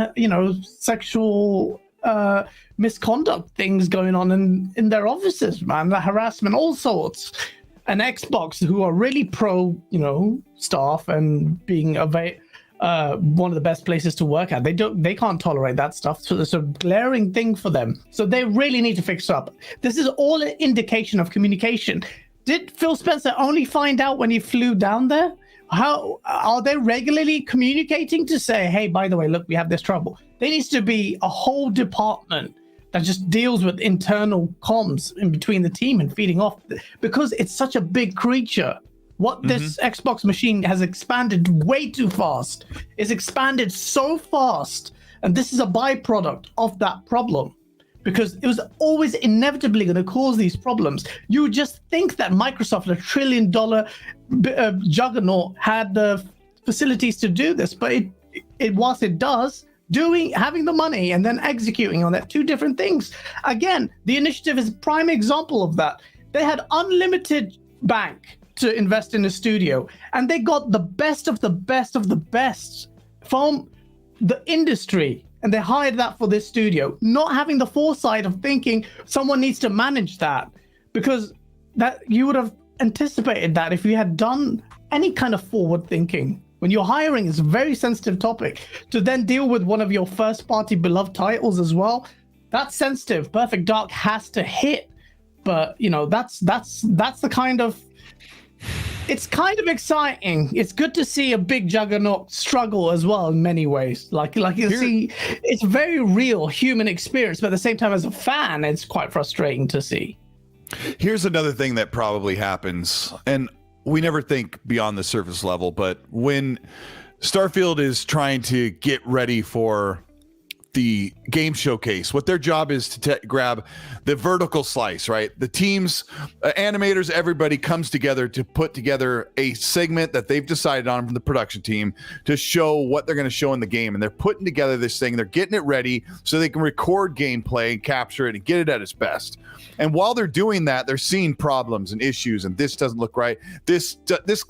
sexual misconduct things going on in their offices, man. The harassment, all sorts. And Xbox, who are really pro, staff and being one of the best places to work at, they can't tolerate that stuff. So it's a glaring thing for them. So they really need to fix up. This is all an indication of communication. Did Phil Spencer only find out when he flew down there? How are they regularly communicating to say, hey, by the way, look, we have this trouble? There needs to be a whole department that just deals with internal comms in between the team and feeding off, because it's such a big creature. What this Xbox machine has expanded way too fast. It's expanded so fast, and this is a byproduct of that problem, because it was always inevitably going to cause these problems. You would just think that Microsoft, a $1 trillion juggernaut, had the facilities to do this, but whilst it does, having the money and then executing on that, two different things. Again, the initiative is a prime example of that. They had unlimited bank to invest in a studio, and they got the best of the best of the best from the industry, and they hired that for this studio, not having the foresight of thinking someone needs to manage that, because that you would have anticipated that if you had done any kind of forward thinking. When you're hiring, it's a very sensitive topic to then deal with one of your first party beloved titles as well. That's sensitive. Perfect Dark has to hit, but you know, that's the kind of, it's kind of exciting. It's good to see a big juggernaut struggle as well in many ways. Like you see, it's very real human experience, but at the same time, as a fan, it's quite frustrating to see. Here's another thing that probably happens, and we never think beyond the surface level, but when Starfield is trying to get ready for the game showcase, what their job is to grab the vertical slice, right? The teams, animators, everybody comes together to put together a segment that they've decided on from the production team to show what they're going to show in the game. And they're putting together this thing, they're getting it ready so they can record gameplay and capture it and get it at its best. And while they're doing that, they're seeing problems and issues, and this doesn't look right. This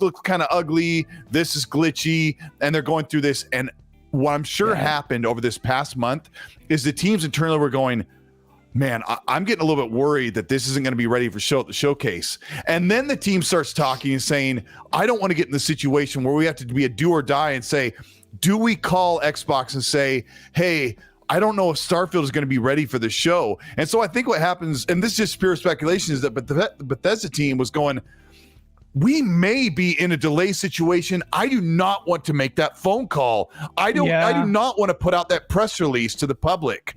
looks kind of ugly. This is glitchy, and they're going through this. And what I'm sure happened over this past month is the teams internally were going, man, I'm getting a little bit worried that this isn't going to be ready for the showcase. And then the team starts talking and saying, I don't want to get in the situation where we have to be a do or die and say, do we call Xbox and say, hey, I don't know if Starfield is going to be ready for the show. And so I think what happens, and this is just pure speculation, is that the Bethesda team was going, we may be in a delay situation. I do not want to make that phone call. I do not want to put out that press release to the public.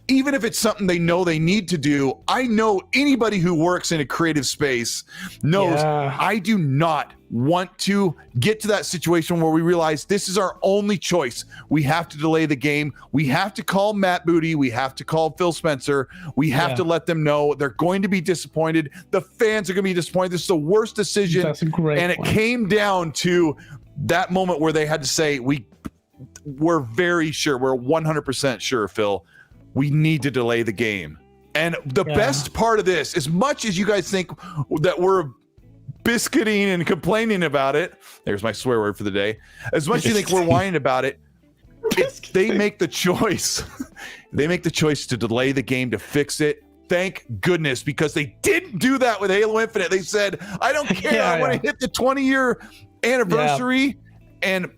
Even if it's something they know they need to do, I know anybody who works in a creative space knows I do not want to get to that situation where we realize this is our only choice. We have to delay the game. We have to call Matt Booty. We have to call Phil Spencer. We have to let them know they're going to be disappointed. The fans are going to be disappointed. This is the worst decision. That's a great and it came down to that moment where they had to say, we're very sure, we're 100% sure, Phil, we need to delay the game. And the best part of this, as much as you guys think that we're biscuiting and complaining about it, there's my swear word for the day, as much as you think we're whining about it, they make the choice. They make the choice to delay the game, to fix it. Thank goodness, because they didn't do that with Halo Infinite. They said, I don't care. I want to hit the 20-year anniversary. And,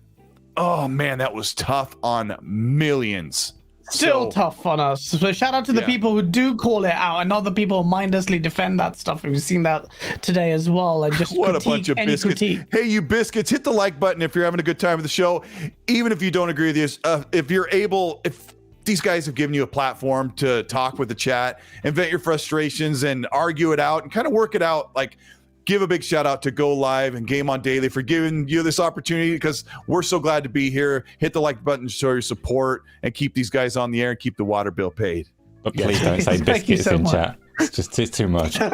oh, man, that was tough on millions. Still tough on us. So shout out to the people who do call it out, and other people mindlessly defend that stuff. We've seen that today as well. And just what a bunch of biscuits. Hey, you biscuits, hit the like button if you're having a good time with the show. Even if you don't agree with this, if you're able, if these guys have given you a platform to talk with the chat and vent your frustrations and argue it out and kind of work it out, like, give a big shout out to Go Live and GameOnDaily for giving you this opportunity, because we're so glad to be here. Hit the like button to show your support and keep these guys on the air and keep the water bill paid. But please don't say biscuits in chat. It's just too much. I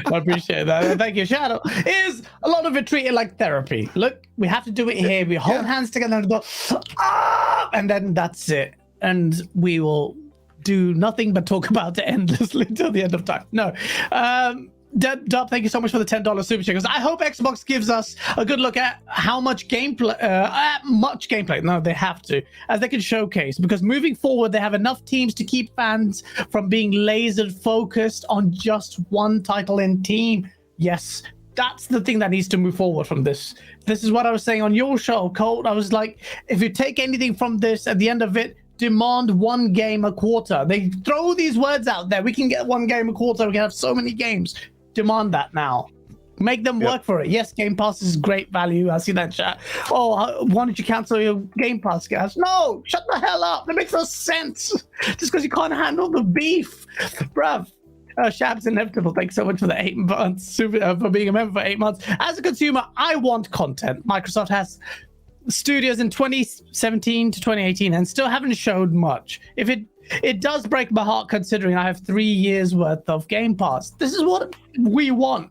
appreciate that. Thank you. Shout out. Is a lot of it treated like therapy. Look, we have to do it here. We hold hands together and go, and then that's it. And we will do nothing but talk about it endlessly till the end of time. No. Dub, thank you so much for the $10 super chat. I hope Xbox gives us a good look at how much gameplay, no, they have to, as they can showcase, because moving forward, they have enough teams to keep fans from being lasered focused on just one title and team. Yes, that's the thing that needs to move forward from this. This is what I was saying on your show, Colt. I was like, if you take anything from this, at the end of it, demand one game a quarter. They throw these words out there. We can get one game a quarter. We can have so many games. Demand that now. Make them work for it. Yes, Game Pass is great value. I see that chat. Oh, why don't you cancel your Game Pass, guys? No, shut the hell up. That makes no sense. Just because you can't handle the beef. Bruv. Shab's Inevitable, thanks so much for the 8 months, for being a member for 8 months. As a consumer, I want content. Microsoft has studios in 2017 to 2018 and still haven't showed much. If it does break my heart, considering I have 3 years worth of Game Pass. This is what we want.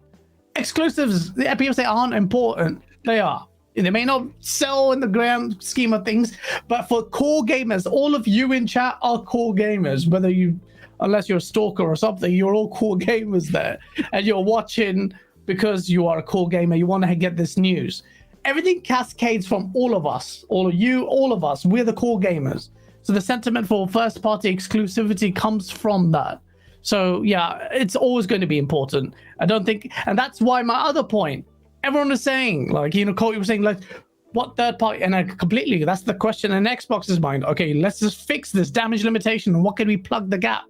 Exclusives, people say aren't important. They are. They may not sell in the grand scheme of things, but for core gamers, all of you in chat are core gamers, whether you unless you're a stalker or something. You're all core gamers there, and you're watching because you are a core gamer. You want to get this news. Everything cascades from all of us, all of you, all of us. We're the core gamers. So the sentiment for first-party exclusivity comes from that. So yeah, it's always going to be important. I don't think, and that's why my other point. Everyone is saying, like, you know, Colt, you were saying, like, what third party? And I completely, that's the question in Xbox's mind. Okay, let's just fix this damage limitation, and what can we plug the gap?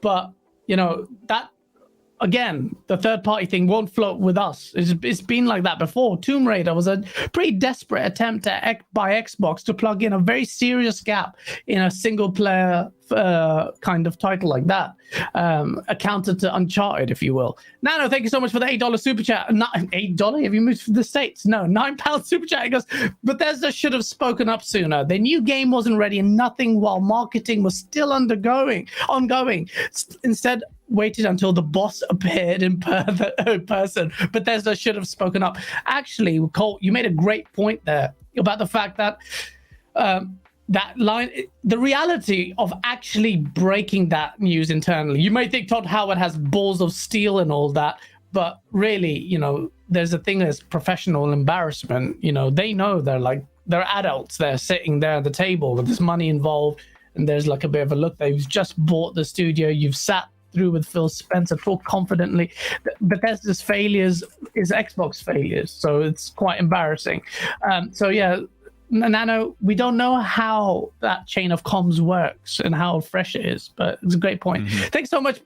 But you know that. Again, the third-party thing won't float with us. It's been like that before. Tomb Raider was a pretty desperate attempt by Xbox to plug in a very serious gap in a single-player kind of title like that, a counter to Uncharted, if you will. Nano, thank you so much for the $8 super chat. Not $8? Have you moved to the States? No, £9 super chat. He goes, Bethesda should have spoken up sooner. Their new game wasn't ready and nothing while marketing was still ongoing. Instead, waited until the boss appeared in person. Bethesda should have spoken up. Actually, Colt, you made a great point there about the fact that that line, the reality of actually breaking that news internally. You may think Todd Howard has balls of steel and all that, but really, you know, there's a thing as professional embarrassment. You know, they know they're adults. They're sitting there at the table with this money involved, and there's like a bit of a look. They've just bought the studio. You've sat through with Phil Spencer, talk confidently. Bethesda's failures is Xbox failures, so it's quite embarrassing. So yeah, Nano, we don't know how that chain of comms works and how fresh it is, but it's a great point. Thanks so much,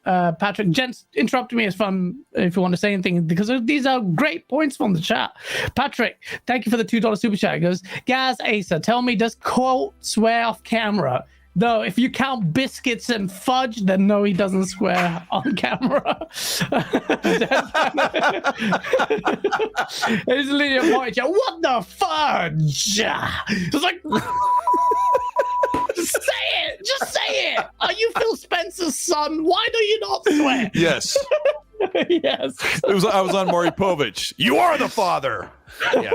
Patrick. Gents, interrupt me if you want to say anything, because these are great points from the chat. Patrick, thank you for the $2 super chat. He goes, Gaz Asa, tell me, does Colt swear off camera? No, if you count biscuits and fudge, then no, he doesn't swear on camera. It's Lydia White. What the fudge? It's like, just say it. Just say it. Are you Phil Spencer's son? Why do you not swear? Yes. Yes. I was on Maury Povich. You are the father. Yeah.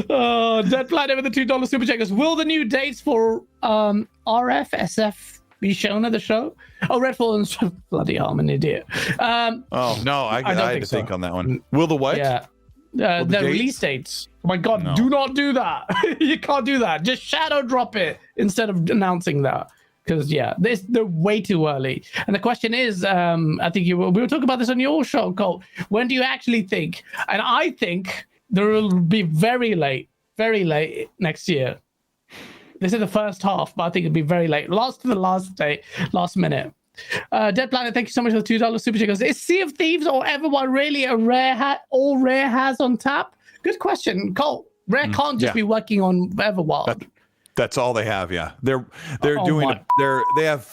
Oh, Dead Planet with the $2 super chat goes, will the new dates for RFSF be shown at the show? Oh, Redfall and bloody hell, I'm an idiot. Oh no, I had to think on that one. Will the what? Yeah. The release dates. Oh my god, no. Do not do that. You can't do that. Just shadow drop it instead of announcing that. Because yeah, they're way too early. And the question is, I think we were talking about this on your show, Colt. When do you actually think? And I think there will be very late next year. This is the first half, but I think it'll be very late. Last minute. Dead Planet, thank you so much for the $2 super chat. Goes, is Sea of Thieves or Everwild really a all Rare has on tap? Good question, Colt. Rare can't just be working on Everwild. That's all they have. Yeah, they're doing. They have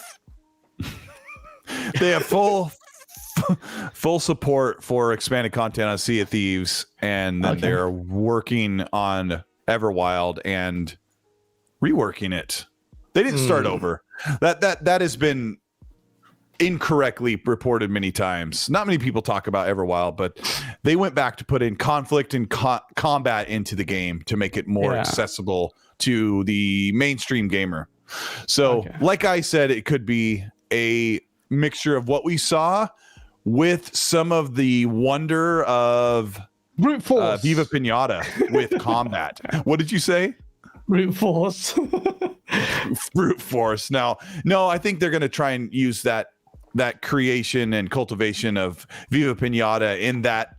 full support for expanded content on Sea of Thieves, and then they're working on Everwild and reworking it. They didn't start over. That has been incorrectly reported many times. Not many people talk about Everwild, but they went back to put in conflict and combat into the game to make it more accessible to the mainstream gamer. So like I said, it could be a mixture of what we saw with some of the wonder of brute force, Viva Pinata with combat. What did you say? Brute force. Brute force. Now, no, I think they're going to try and use that creation and cultivation of Viva Pinata in that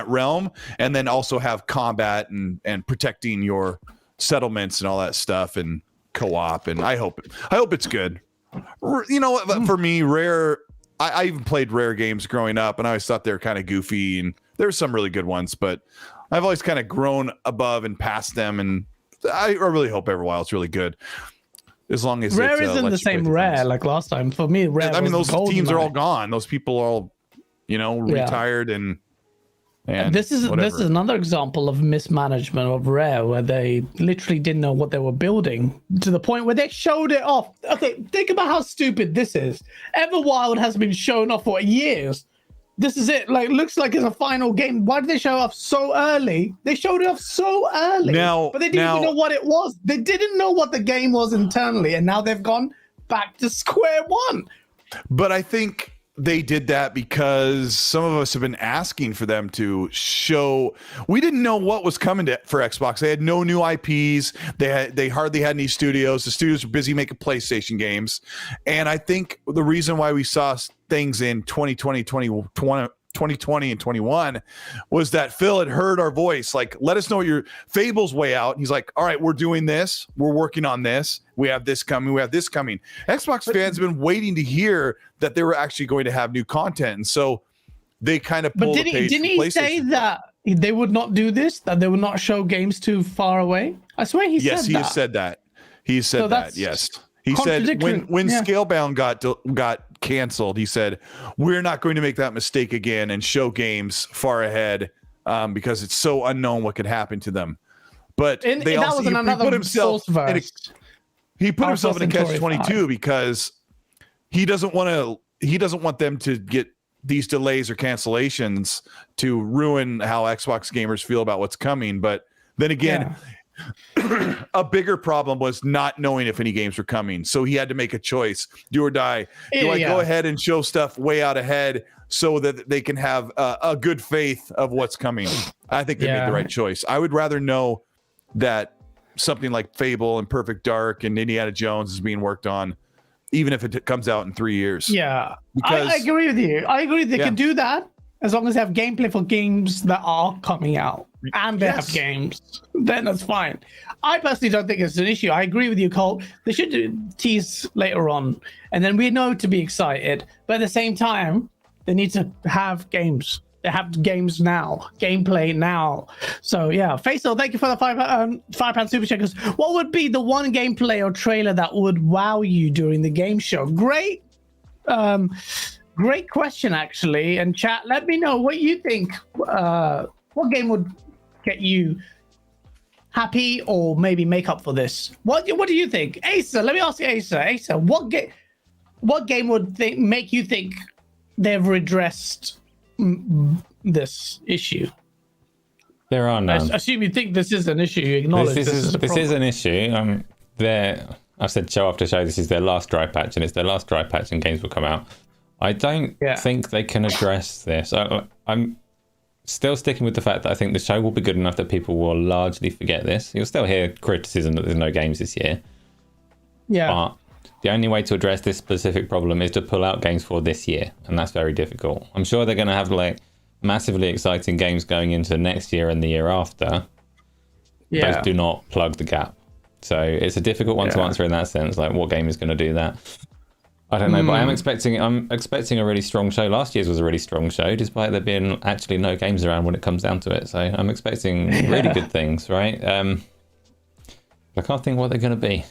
realm, and then also have combat and protecting your settlements and all that stuff and co-op. And I hope it's good. You know what? For me, Rare, I even played Rare games growing up, and I always thought they were kind of goofy, and there's some really good ones, but I've always kind of grown above and past them, and I really hope Everwild's really good. As long as Rare isn't the same Rare like last time. For me, Rare. I mean, those teams are all gone. Those people are all, retired and this is another example of mismanagement of Rare, where they literally didn't know what they were building to the point where they showed it off. Okay, think about how stupid this is. Everwild has been shown off for years. This is it. Like, looks like it's a final game. Why did they show off so early? They showed it off so early, but they didn't even know what it was. They didn't know what the game was internally, and now they've gone, back to square one. But I think they did that because some of us have been asking for them to show. We didn't know what was coming for Xbox. They had no new IPs. They hardly had any studios. The studios were busy making PlayStation games. And I think the reason why we saw things in 2020 and 21 was that Phil had heard our voice, like, let us know your Fable's way out. And he's like, all right, we're doing this. We're working on this. We have this coming. We have this coming. Xbox fans have been waiting to hear that they were actually going to have new content. And so they kind of pulled the page. Didn't he say that they would not do this, that they would not show games too far away? I swear he said that. Yes, he has said that. He said that, yes. He said when Yeah. Scalebound got canceled, he said, we're not going to make that mistake again and show games far ahead because it's so unknown what could happen to them. But And they that also was he put himself in a, verse. he put Our himself in a Centauri catch-22 because he doesn't want them to get these delays or cancellations to ruin how Xbox gamers feel about what's coming. But then again, a bigger problem was not knowing if any games were coming. So he had to make a choice, do or die. Do I go ahead and show stuff way out ahead so that they can have a good faith of what's coming? I think they made the right choice. I would rather know that something like Fable and Perfect Dark and Indiana Jones is being worked on, even if it comes out in 3 years. Yeah, Because, I agree with you. I agree they can do that as long as they have gameplay for games that are coming out and they have games. Then that's fine. I personally don't think it's an issue. I agree with you, Colt. They should tease later on, and then we know to be excited. But at the same time, they need to have games. They have games now, gameplay now. So yeah, Faisal, thank you for the £5 super checkers. What would be the one gameplay or trailer that would wow you during the game show? Great question, actually. And chat, let me know what you think. What game would get you happy or maybe make up for this? What do you think, Asa? Let me ask you, Asa, what game would make you think they've redressed this issue? There are none. I assume you think this is an issue. You acknowledge this is an issue. I've said show after show, this is their last dry patch, and it's their last dry patch, and games will come out. I don't think they can address this. I'm still sticking with the fact that I think the show will be good enough that people will largely forget this. You'll still hear criticism that there's no games this year. Yeah. But the only way to address this specific problem is to pull out games for this year, and that's very difficult. I'm sure they're going to have like massively exciting games going into next year and the year after. Yeah. Those do not plug the gap. So it's a difficult one to answer in that sense. Like, what game is going to do that? I don't know, but I'm expecting a really strong show. Last year's was a really strong show, despite there being actually no games around when it comes down to it. So I'm expecting really good things, right? I can't think what they're going to be.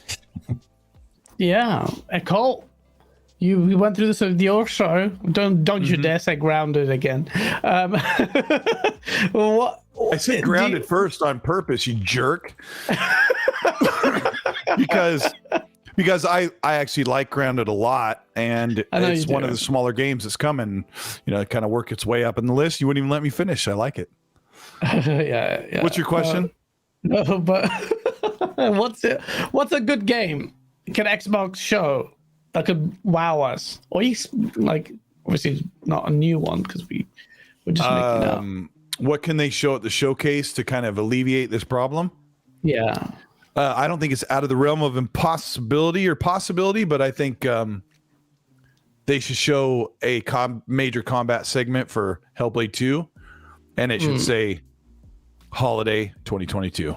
Yeah, Cole, you went through this with your show. Don't you dare say Grounded again. What? I said Grounded first on purpose, you jerk. because I actually like Grounded a lot, and it's one of the smaller games that's coming. Kind of work its way up in the list. You wouldn't even let me finish. I like it. Yeah. What's your question? No, but what's a good game can Xbox show that could wow us? Or obviously not a new one because we're just making up. What can they show at the showcase to kind of alleviate this problem? Yeah. I don't think it's out of the realm of impossibility or possibility, but I think they should show a major combat segment for Hellblade 2, and it should say Holiday 2022.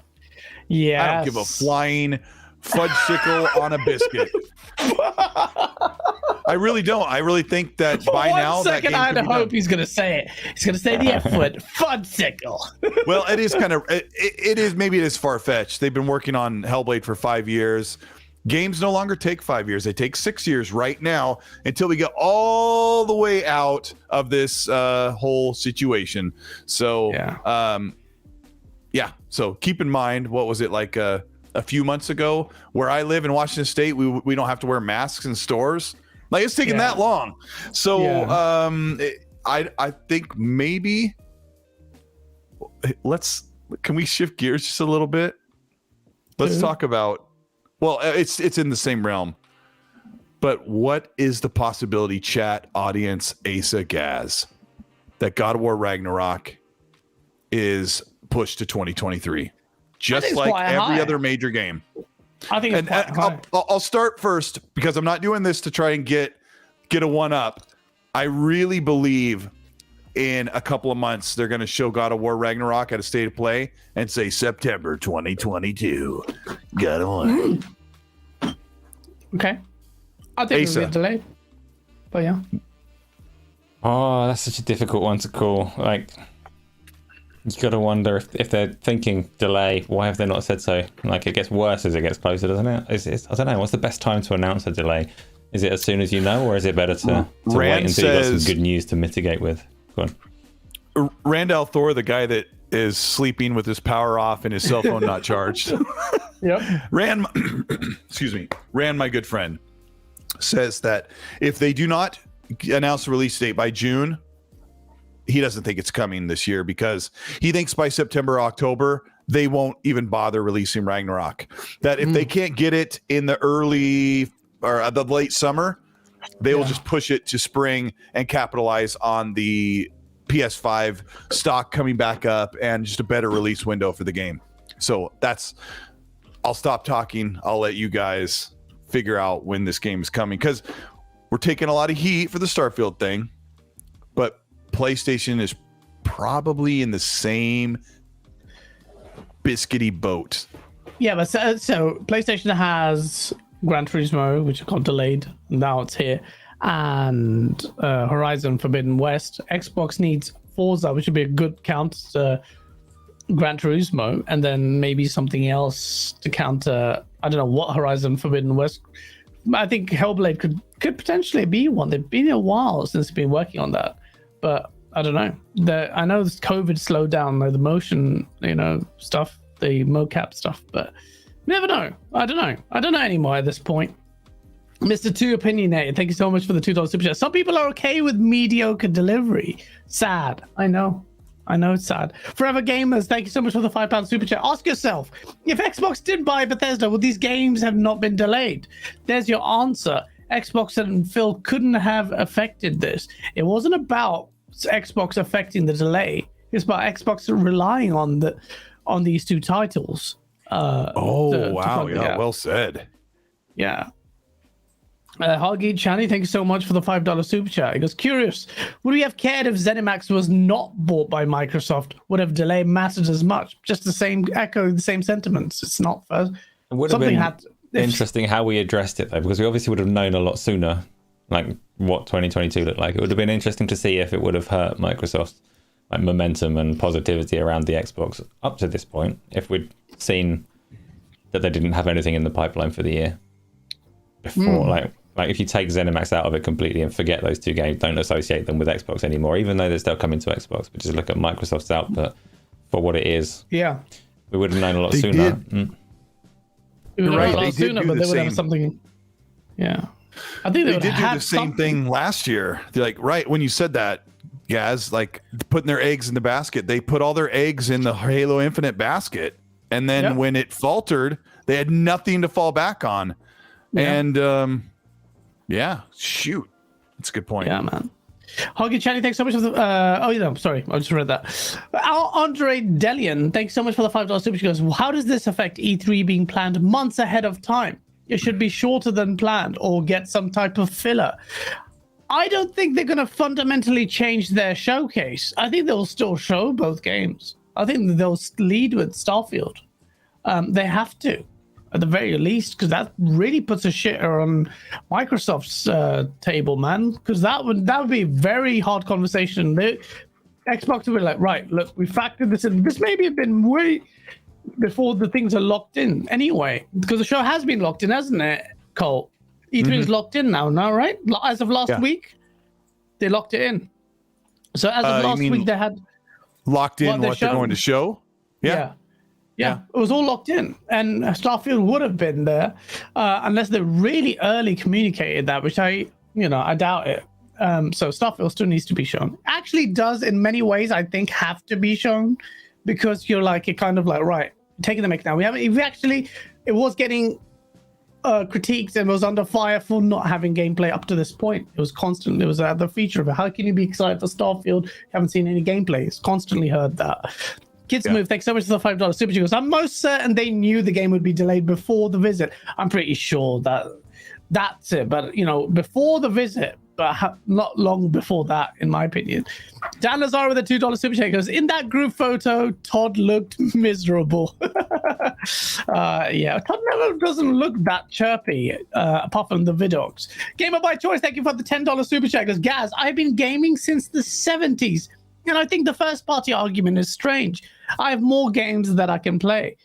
Yeah. I don't give a flying fudge-sickle on a biscuit. I really don't. I really think that by now that game I had could to be hope done. he's going to say it. He's going to say the F word, fudsicle. Well, it is kind of it is maybe it is far-fetched. They've been working on Hellblade for 5 years. Games no longer take 5 years. They take 6 years right now until we get all the way out of this whole situation. So so keep in mind, what was it like a few months ago where I live in Washington State, we don't have to wear masks in stores. Like, it's taking that long. So I think maybe can we shift gears just a little bit? Let's talk about, well, it's in the same realm. But what is the possibility, chat, audience, Asa, Gaz, that God of War Ragnarok is pushed to 2023? Just like every other major game. I think it's quite high. I'll start first because I'm not doing this to try and get a one up. I really believe in a couple of months they're going to show God of War Ragnarok at a state of play and say September 2022. God of War. Okay. I think it'll get delayed. But yeah. Oh, that's such a difficult one to call. Like, you got to wonder if they're thinking delay, why have they not said so? Like, it gets worse as it gets closer, doesn't it? I don't know. What's the best time to announce a delay? Is it as soon as you know, or is it better to wait until you got some good news to mitigate with? Go on. Randall Thor, the guy that is sleeping with his power off and his cell phone not charged. Yep. Rand, my good friend, says that if they do not announce the release date by June, he doesn't think it's coming this year because he thinks by September, October, they won't even bother releasing Ragnarok. That if they can't get it in the early or the late summer, they will just push it to spring and capitalize on the PS5 stock coming back up and just a better release window for the game. So I'll stop talking. I'll let you guys figure out when this game is coming because we're taking a lot of heat for the Starfield thing, but PlayStation is probably in the same biscuity boat. Yeah, but so PlayStation has Gran Turismo, which got delayed. Now it's here. And Horizon Forbidden West. Xbox needs Forza, which would be a good counter Gran Turismo, and then maybe something else to counter. I don't know what Horizon Forbidden West. I think Hellblade could potentially be one. They've been a while since they've been working on that, but I don't know. I know this COVID slowed down the motion, stuff, the mocap stuff, but never know. I don't know anymore at this point. Mr. Two Opinionated, thank you so much for the $2 super chat. Some people are okay with mediocre delivery. Sad. I know it's sad. Forever Gamers, thank you so much for the £5 super chat. Ask yourself, if Xbox did buy Bethesda, would these games have not been delayed? There's your answer. Xbox and Phil couldn't have affected this. It wasn't about Xbox affecting the delay. It's about Xbox relying on these two titles. Wow. Yeah, well said. Yeah. Hoggy Chani, thank you so much for the $5 super chat. He goes, curious, would we have cared if ZeniMax was not bought by Microsoft? Would have delay mattered as much? Just the same sentiments. It's not first. It would have been interesting how we addressed it though, because we obviously would have known a lot sooner, like what 2022 looked like. It would have been interesting to see if it would have hurt Microsoft's momentum and positivity around the Xbox up to this point, if we'd seen that they didn't have anything in the pipeline for the year before. Like if you take ZeniMax out of it completely and forget those two games, don't associate them with Xbox anymore, even though they're still coming to Xbox, but just look at Microsoft's output for what it is. Yeah. We would have known a lot sooner. We would have known a lot sooner, but they would have something. Yeah. I think they did do the same thing last year. They're like, right, when you said that, guys, like putting their eggs in the basket, they put all their eggs in the Halo Infinite basket. And then when it faltered, they had nothing to fall back on. Yeah. And, shoot. That's a good point. Yeah, man. Hoggy Chatty, thanks so much for the... sorry. I just read that. Andre Delian, thanks so much for the $5 super. She goes, how does this affect E3 being planned months ahead of time? It should be shorter than planned or get some type of filler. I don't think they're going to fundamentally change their showcase. I think they'll still show both games. I think they'll lead with Starfield. They have to, at the very least, because that really puts a shitter on Microsoft's table, man. Because that would be a very hard conversation. Xbox would be like, right, look, we factored this in. This maybe have been way before the things are locked in anyway, because the show has been locked in, hasn't it, Cole? E3 is locked in now, right? As of last week, they locked it in. So as of last week, they had locked in what they're going to show. Yeah, it was all locked in, and Starfield would have been there unless they really early communicated that, which I doubt it. So Starfield still needs to be shown. Actually, does in many ways I think have to be shown, because you're like, it kind of like, right, taking the mic now. It was getting critiqued and was under fire for not having gameplay up to this point. It was constantly, it was the feature of it. How can you be excited for Starfield? Haven't seen any gameplay. It's constantly heard that. Kids Move, thanks so much for the $5 super chat. I'm most certain they knew the game would be delayed before the visit. I'm pretty sure that that's it. But, you know, before the visit, but not long before that, in my opinion. Dan Lazar with a $2 super chat goes, in that group photo, Todd looked miserable. Yeah, Todd never doesn't look that chirpy, apart from the vidocs. Gamer by Choice, thank you for the $10 super chat. Goes, Gaz, I've been gaming since the 70s, and I think the first party argument is strange. I have more games that I can play.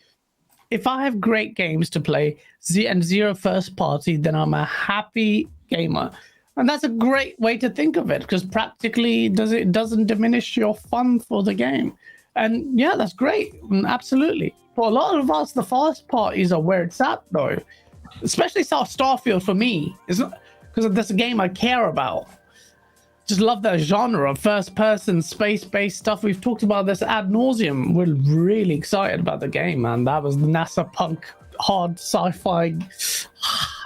If I have great games to play and zero first party, then I'm a happy gamer. And that's a great way to think of it, because practically it doesn't diminish your fun for the game. And yeah, that's great. Absolutely. For a lot of us, the first parties are where it's at, though. Especially Starfield for me. It's not because that's a game I care about. Just love that genre of first-person, space-based stuff. We've talked about this ad nauseum. We're really excited about the game, man. That was the NASA punk, hard sci-fi.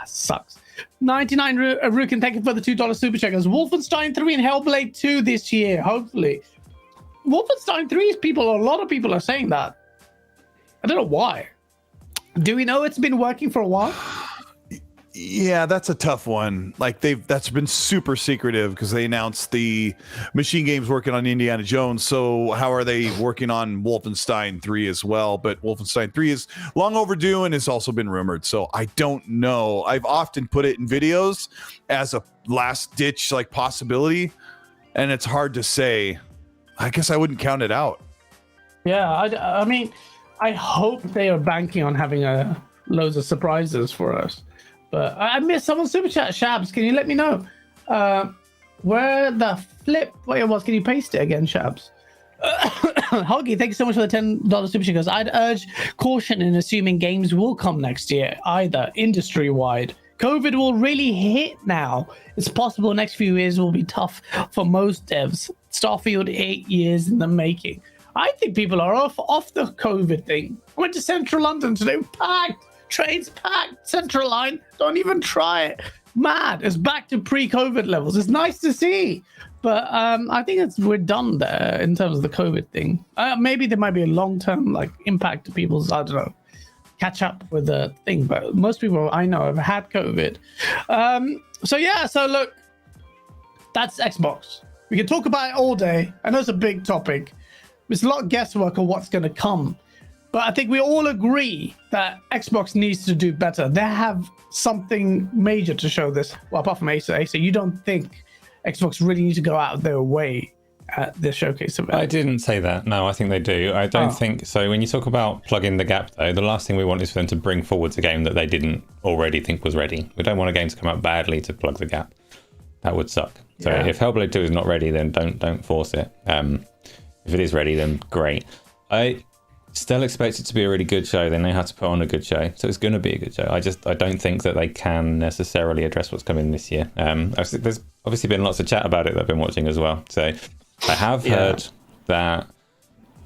Sucks. 99 Rukin, thank you for the $2 super checkers. Wolfenstein 3 and Hellblade 2 this year, hopefully. Wolfenstein 3 a lot of people are saying that. I don't know why. Do we know it's been working for a while? Yeah, that's a tough one. Like that's been super secretive because they announced the Machine Games working on Indiana Jones. So how are they working on Wolfenstein 3 as well? But Wolfenstein 3 is long overdue and has also been rumored. So I don't know. I've often put it in videos as a last ditch like possibility, and it's hard to say. I guess I wouldn't count it out. Yeah, I mean, I hope they are banking on having loads of surprises for us. But I missed someone's super chat. Shabs, can you let me know where the flip it was? Can you paste it again, Shabs? Hoggy, thank you so much for the $10 super chat. Because I'd urge caution in assuming games will come next year, either industry-wide. COVID will really hit now. It's possible next few years will be tough for most devs. Starfield 8 years in the making. I think people are off the COVID thing. I went to central London today, packed. Trains packed, Central Line, don't even try it. Mad, it's back to pre-COVID levels. It's nice to see, but I think we're done there in terms of the COVID thing. Maybe there might be a long-term like impact to people's, I don't know, catch up with the thing, but most people I know have had COVID. So look, that's Xbox. We can talk about it all day. I know it's a big topic. There's a lot of guesswork on what's going to come. But I think we all agree that Xbox needs to do better. They have something major to show this. Well, apart from Asa, you don't think Xbox really need to go out of their way at this showcase event? I didn't say that. No, I think they do. I don't think so. When you talk about plugging the gap, though, the last thing we want is for them to bring forward a game that they didn't already think was ready. We don't want a game to come out badly to plug the gap. That would suck. So if Hellblade 2 is not ready, then don't force it. If it is ready, then great. I still expect it to be a really good show. They know how to put on a good show, so it's going to be a good show. I don't think that they can necessarily address what's coming this year. There's obviously been lots of chat about it that I've been watching as well. So I have heard that,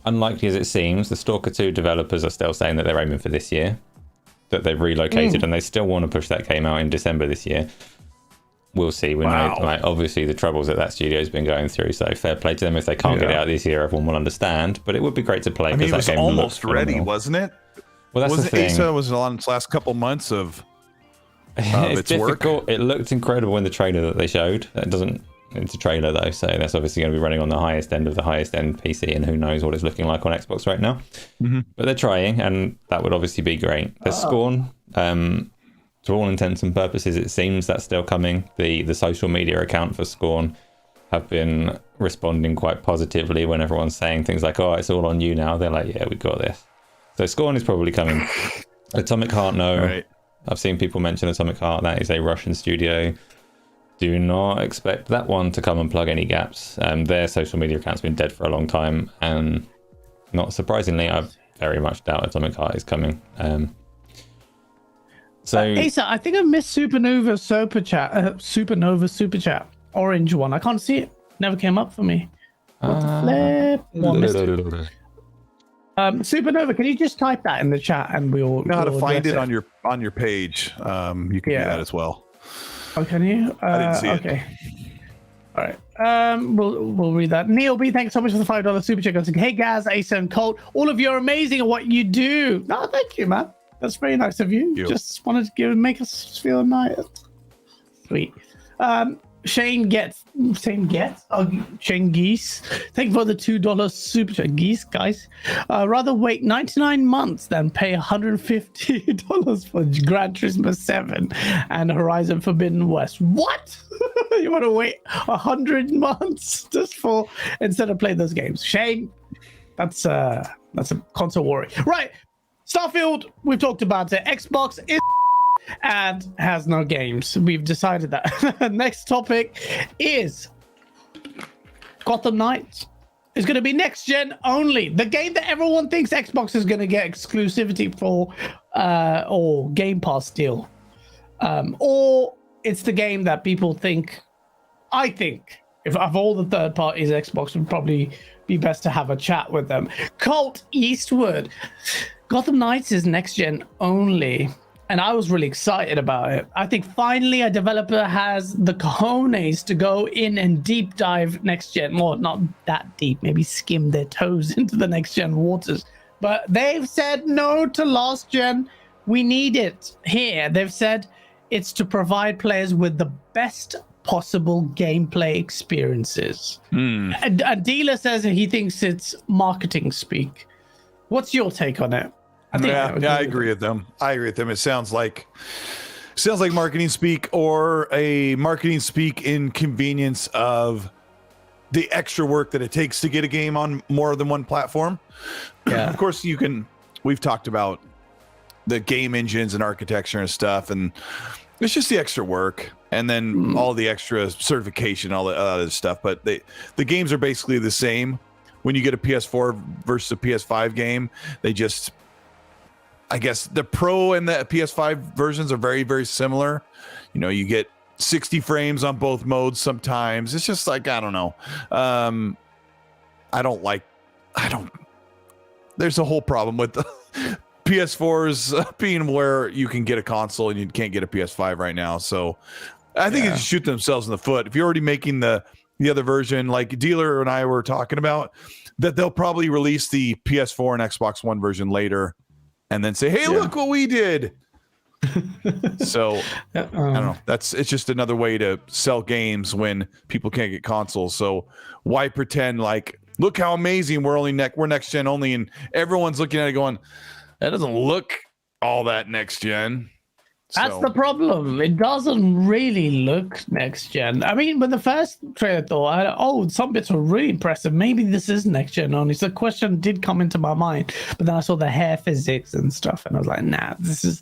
unlikely as it seems, the Stalker 2 developers are still saying that they're aiming for this year, that they've relocated and they still want to push that game out in December this year. We'll see. We know, obviously, the troubles that studio's been going through. So fair play to them. If they can't get it out this year, everyone will understand. But it would be great to play. I mean, it was that game almost ready, wasn't it? Well, that's the thing. Asa was on its last couple months of it's difficult. work. It looked incredible in the trailer that they showed. It doesn't. It's a trailer though, so that's obviously going to be running on the highest end of the highest end PC, and who knows what it's looking like on Xbox right now. Mm-hmm. But they're trying, and that would obviously be great. There's Scorn. To all intents and purposes, it seems that's still coming. The social media account for Scorn have been responding quite positively when everyone's saying things like, "Oh, it's all on you now." They're like, "Yeah, we got this." So Scorn is probably coming. Atomic Heart, no. Right. I've seen people mention Atomic Heart. That is a Russian studio. Do not expect that one to come and plug any gaps. Their social media account's been dead for a long time, and not surprisingly, I very much doubt Atomic Heart is coming. So Asa, I think I missed Supernova Super Chat, orange one. I can't see it. Never came up for me. What the flip? Supernova, can you just type that in the chat and we'll You know how to we'll find address it on your page. You can do that as well. Oh, can you? I didn't see okay. All right. We'll read that. Neil B, thanks so much for the $5 super chat. Hey, Gaz, Asa, and Colt, all of you are amazing at what you do. No, thank you, man. That's very nice of you. Just wanted to make us feel nice. Sweet. Shane Geese. Thank you for the $2 super chat. Geese, guys. Rather wait 99 months than pay $150 for Gran Turismo 7 and Horizon Forbidden West. What? You want to wait 100 months just for instead of play those games? Shane, that's a console worry. Right. Starfield, we've talked about it. Xbox is and has no games. We've decided that. Next topic is Gotham Knights. It's going to be next gen only. The game that everyone thinks Xbox is going to get exclusivity for, or Game Pass deal, or it's the game that people think. I think if of all the third parties, Xbox would probably be best to have a chat with them. Colt Eastwood, Gotham Knights is next gen only. And I was really excited about it. I think finally a developer has the cojones to go in and deep dive next gen. Well, not that deep, maybe skim their toes into the next gen waters. But they've said no to last gen. We need it here. They've said it's to provide players with the best possible gameplay experiences. A dealer says he thinks it's marketing speak. What's your take on it? I agree with them. It sounds like marketing speak, or a marketing speak inconvenience of the extra work that it takes to get a game on more than one platform. Yeah. Of course, we've talked about the game engines and architecture and stuff, and it's just the extra work and then all the extra certification, all the other stuff. But the games are basically the same. When you get a PS4 versus a PS5 game, I guess the Pro and the PS5 versions are very, very similar. You get 60 frames on both modes sometimes. It's just like, I don't know. There's a whole problem with the PS4s being where you can get a console and you can't get a PS5 right now. So I think they just shoot themselves in the foot. If you're already making the other version, like Dealer and I were talking about, that they'll probably release the PS4 and Xbox One version later and then say, hey, look what we did. So I don't know. It's just another way to sell games when people can't get consoles. So why pretend like, look how amazing we're next gen only, and everyone's looking at it going, that doesn't look all that next gen. That's the problem. It doesn't really look next gen. I mean, when the first trailer thought, some bits were really impressive. Maybe this is next gen only. So the question did come into my mind, but then I saw the hair physics and stuff, and I was like, nah, this is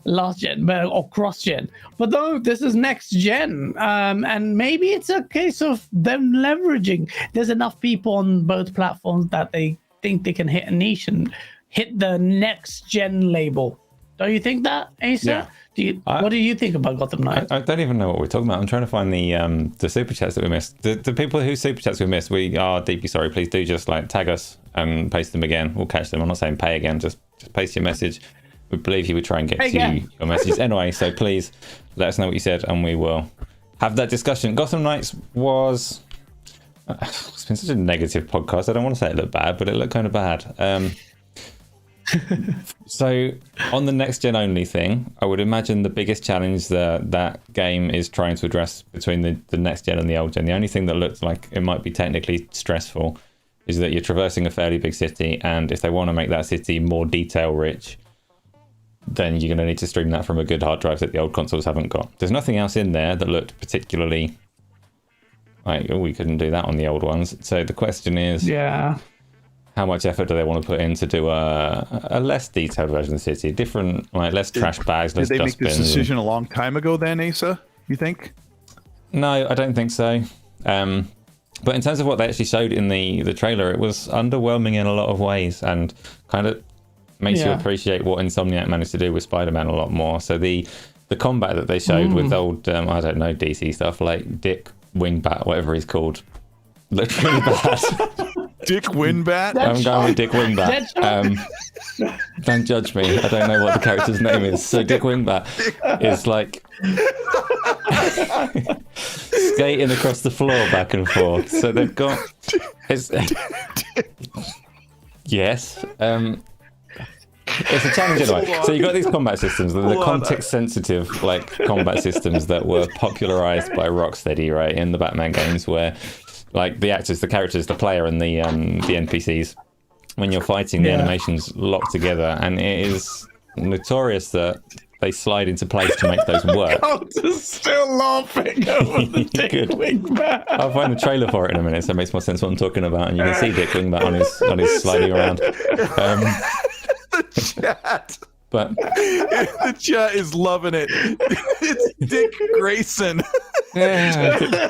last gen or cross gen. But no, this is next gen. And maybe it's a case of them leveraging. There's enough people on both platforms that they think they can hit a niche and hit the next gen label. Don't you think that, Asa? Yeah. What do you think about Gotham Knights? I don't even know what we're talking about. I'm trying to find the super chats that we missed. The people whose super chats we missed, we are deeply sorry. Please do just tag us and paste them again. We'll catch them. I'm not saying pay again. Just paste your message. We believe you would try and get to your message anyway. So please let us know what you said, and we will have that discussion. Gotham Knights was. It's been such a negative podcast. I don't want to say it looked bad, but it looked kind of bad. So on the next gen only thing, I would imagine the biggest challenge that game is trying to address between the next gen and the old gen, the only thing that looks like it might be technically stressful is that you're traversing a fairly big city, and if they want to make that city more detail rich, then you're going to need to stream that from a good hard drive that the old consoles haven't got. There's nothing else in there that looked particularly like, we couldn't do that on the old ones. So the question is, how much effort do they want to put in to do a less detailed version of the city? Different, less trash bags, less dustbins. Did they make this decision a long time ago then, Asa, you think? No, I don't think so. But in terms of what they actually showed in the trailer, it was underwhelming in a lot of ways, and kind of makes you appreciate what Insomniac managed to do with Spider-Man a lot more. So the combat that they showed with old, I don't know, DC stuff, like Dick Wingbat, whatever he's called, looked really bad. Dick Winbat. I'm going with Dick Wingbat. Don't judge me. I don't know what the character's name is. So Dick Wingbat is like skating across the floor back and forth. So they've got. Yes. It's a challenge anyway. So you've got these combat systems, the context-sensitive like combat systems that were popularized by Rocksteady, right, in the Batman games, where like the actors, the characters, the player, and the NPCs, when you're fighting, the animations lock together, and it is notorious that they slide into place to make those work. I'm just still laughing over the Dick Wingbat. I'll find the trailer for it in a minute, so it makes more sense what I'm talking about, and you can see Dick Wingbat on his sliding around. The chat. But the chat is loving it. It's Dick Grayson. Yeah.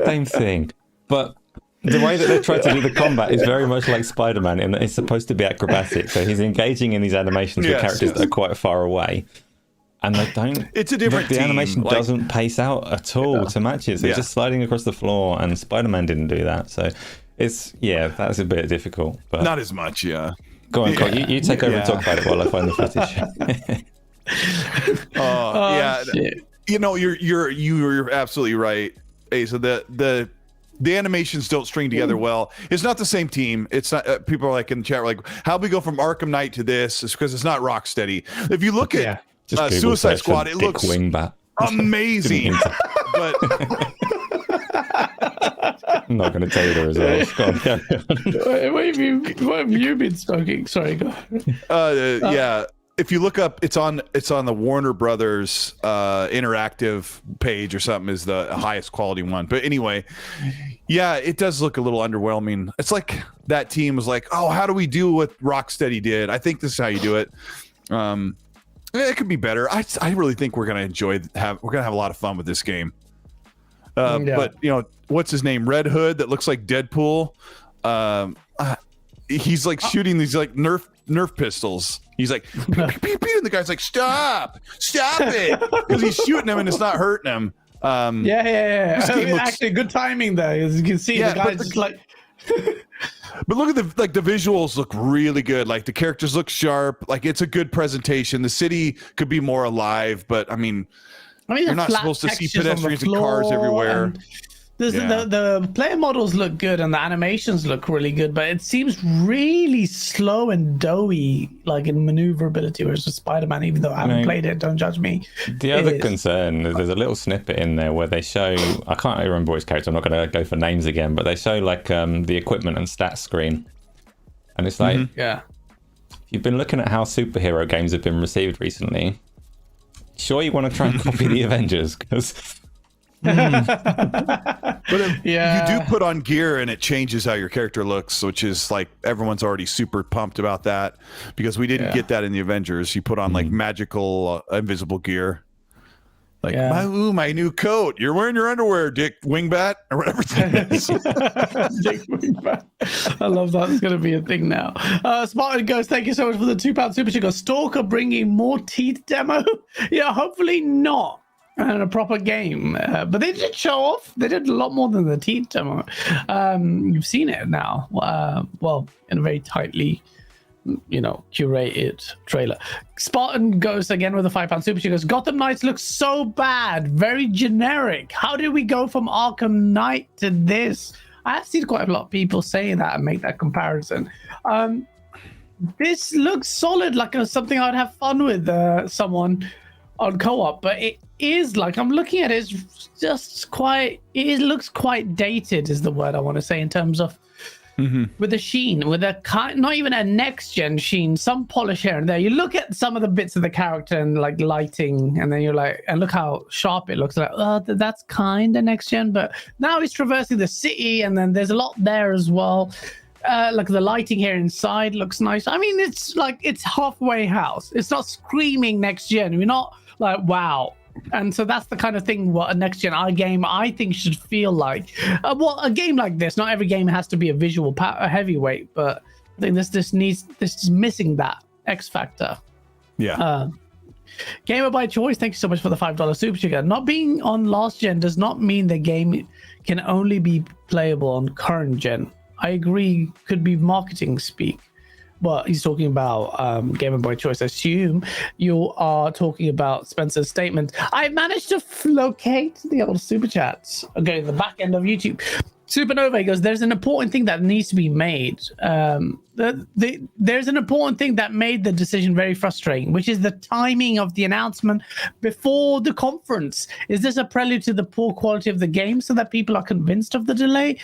Same thing. But the way that they try to do the combat is very much like Spider-Man, in that it's supposed to be acrobatic. So he's engaging in these animations with characters that are quite far away. And they don't. It's a different the team. animation doesn't pace out at all to match it. So it's just sliding across the floor, and Spider-Man didn't do that. So it's, that's a bit difficult. But not as much, Go on, Cole. You take over and talk about it while I find the footage. Shit. You know, you're absolutely right, Asa. The animations don't string together well. It's not the same team. It's not. People are like in the chat, like, how we go from Arkham Knight to this? It's because it's not Rocksteady. If you look at Suicide Squad, it looks Wingbat. Amazing. But I'm not going to tell you the results. Go on, carry on. What have you been smoking? Sorry, go on. If you look up, it's on the Warner Brothers interactive page or something, is the highest quality one. But anyway, it does look a little underwhelming. It's like that team was like, oh, how do we do what Rocksteady did? I think this is how you do it. It could be better. I really think we're gonna we're gonna have a lot of fun with this game. But you know, what's his name? Red Hood that looks like Deadpool. He's like shooting these like Nerf pistols. He's like, pew, pew, pew, pew, and the guy's like, stop it, because he's shooting him and it's not hurting him. Actually, good timing though, as you can see. The guy's just like. But look at the visuals look really good. Like the characters look sharp. Like it's a good presentation. The city could be more alive, but I mean you're not supposed to see pedestrians and cars everywhere. The player models look good and the animations look really good, but it seems really slow and doughy, like in maneuverability, whereas with Spider-Man, even though I haven't played it, don't judge me. The other concern, there's a little snippet in there where they show, I can't remember which character, I'm not going to go for names again, but they show like the equipment and stats screen. And it's like, if you've been looking at how superhero games have been received recently, sure you want to try and copy the Avengers, because... But you do put on gear and it changes how your character looks, which is like everyone's already super pumped about that, because we didn't get that in the Avengers. You put on like magical invisible gear, like my new coat. You're wearing your underwear, Dick Wingbat, or whatever it is. Dick Wingbat. I love that. It's going to be a thing now. Spartan Ghost, thank you so much for the £2 super chat. Stalker bringing more teeth demo. Hopefully not. And a proper game, but they did show off. They did a lot more than the teeth demo. You've seen it now. In a very tightly, curated trailer. Spartan Ghost again with a £5 super. She goes, Gotham Knights looks so bad, very generic. How did we go from Arkham Knight to this? I have seen quite a lot of people saying that and make that comparison. This looks solid, like something I'd have fun with someone on co-op, but it is like, I'm looking at it, it's just quite, it looks quite dated is the word I want to say, in terms of with the sheen, with a not even a next gen sheen, some polish here and there. You look at some of the bits of the character and like lighting, and then you're like, and look how sharp it looks, like, oh, that's kind of next gen. But now he's traversing the city, and then there's a lot there as well. Like the lighting here inside looks nice. I mean, it's like, it's halfway house. It's not screaming next gen. We're not like, wow. And so that's the kind of thing what a next gen game I think should feel like. A game like this, not every game has to be a visual heavyweight, but I think this is missing that X factor. Gamer by choice, thank you so much for the $5 super chat. Not being on last gen does not mean the game can only be playable on current gen. I agree, could be marketing speak. Well, he's talking about Game Boy Choice. I assume you are talking about Spencer's statement. I managed to locate the old super chats. Okay, the back end of YouTube. Supernova goes, there's an important thing that needs to be made. There's an important thing that made the decision very frustrating, which is the timing of the announcement before the conference. Is this a prelude to the poor quality of the game so that people are convinced of the delay?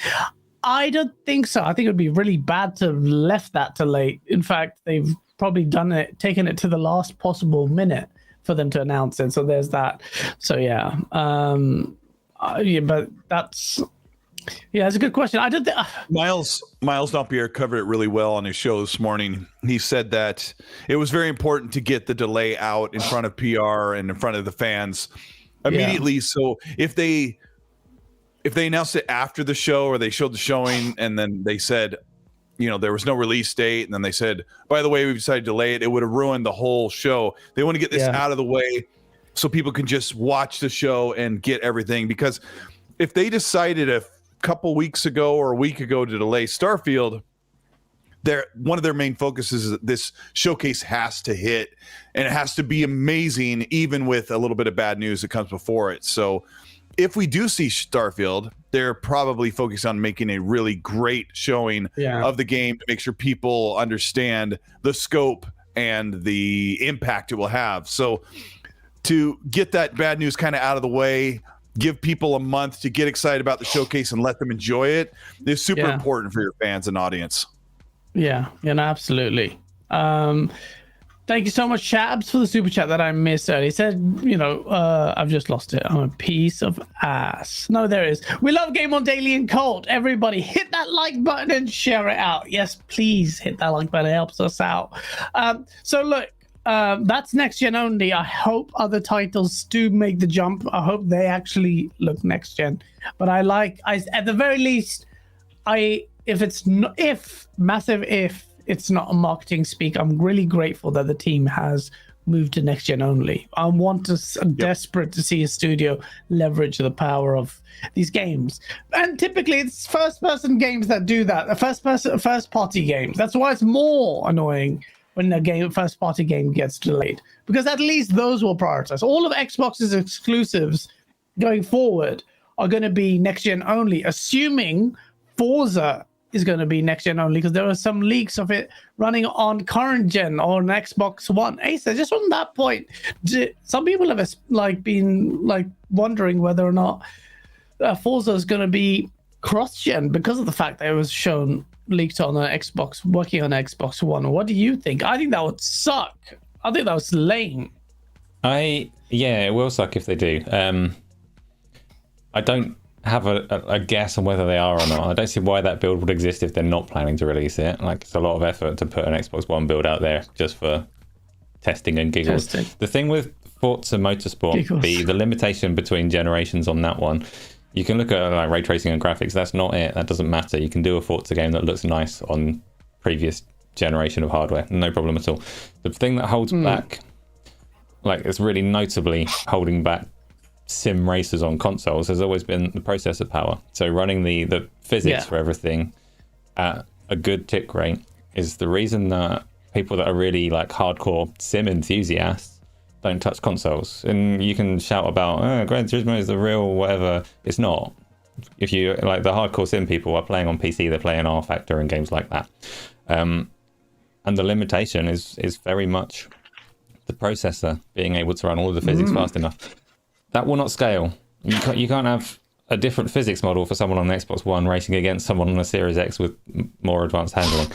I don't think so. I think it would be really bad to have left that to late. In fact, they've probably taken it to the last possible minute for them to announce it. So there's that. So yeah, but that's. Yeah, that's a good question. I did. Miles Napier covered it really well on his show this morning. He said that it was very important to get the delay out in front of PR and in front of the fans immediately. Yeah. So if they announced it after the show, or they showed the showing and then they said, there was no release date, and then they said, by the way, we've decided to delay it, it would have ruined the whole show. They want to get this out of the way so people can just watch the show and get everything. Because if they decided a couple weeks ago or a week ago to delay Starfield, one of their main focuses is that this showcase has to hit, and it has to be amazing, even with a little bit of bad news that comes before it. So if we do see Starfield, they're probably focused on making a really great showing of the game to make sure people understand the scope and the impact it will have. So to get that bad news kind of out of the way, give people a month to get excited about the showcase and let them enjoy it, is super important for your fans and audience. Yeah, no, absolutely. Thank you so much, Shabs, for the super chat that I missed earlier. He said, I've just lost it. I'm a piece of ass. No, there it is. We love GameOnDaily and Colt. Everybody hit that like button and share it out. Yes, please hit that like button. It helps us out. So look, that's next gen only. I hope other titles do make the jump. I hope they actually look next gen. But at the very least, if it's not a marketing speak, I'm really grateful that the team has moved to next gen only. I'm desperate to see a studio leverage the power of these games. And typically it's first person games that do that. First party games. That's why it's more annoying when a first party game gets delayed, because at least those will prioritize. All of Xbox's exclusives going forward are going to be next gen only, assuming Forza is going to be next gen only, because there are some leaks of it running on current gen on Xbox One. Asa, just on that point, some people have been wondering whether or not Forza is going to be cross gen because of the fact that it was shown leaked on an Xbox, working on Xbox One. What do you think? I think that would suck. I think that was lame. It will suck if they do. I don't have a guess on whether they are or not. I don't see why that build would exist if they're not planning to release it. It's a lot of effort to put an Xbox One build out there just for testing and giggles. The thing with Forza Motorsport, the limitation between generations on that one, you can look at ray tracing and graphics. That's not it. That doesn't matter. You can do a Forza game that looks nice on previous generation of hardware. No problem at all. The thing that holds back, it's really notably holding back sim racers on consoles, has always been the processor power. So running the physics for everything at a good tick rate is the reason that people that are really hardcore sim enthusiasts don't touch consoles. And you can shout about Gran Turismo is the real whatever. It's not. If you the hardcore sim people are playing on PC, they're playing R Factor and games like that. And the limitation is very much the processor being able to run all of the physics fast enough. That will not scale. You can't have a different physics model for someone on the Xbox One racing against someone on a Series X with more advanced handling.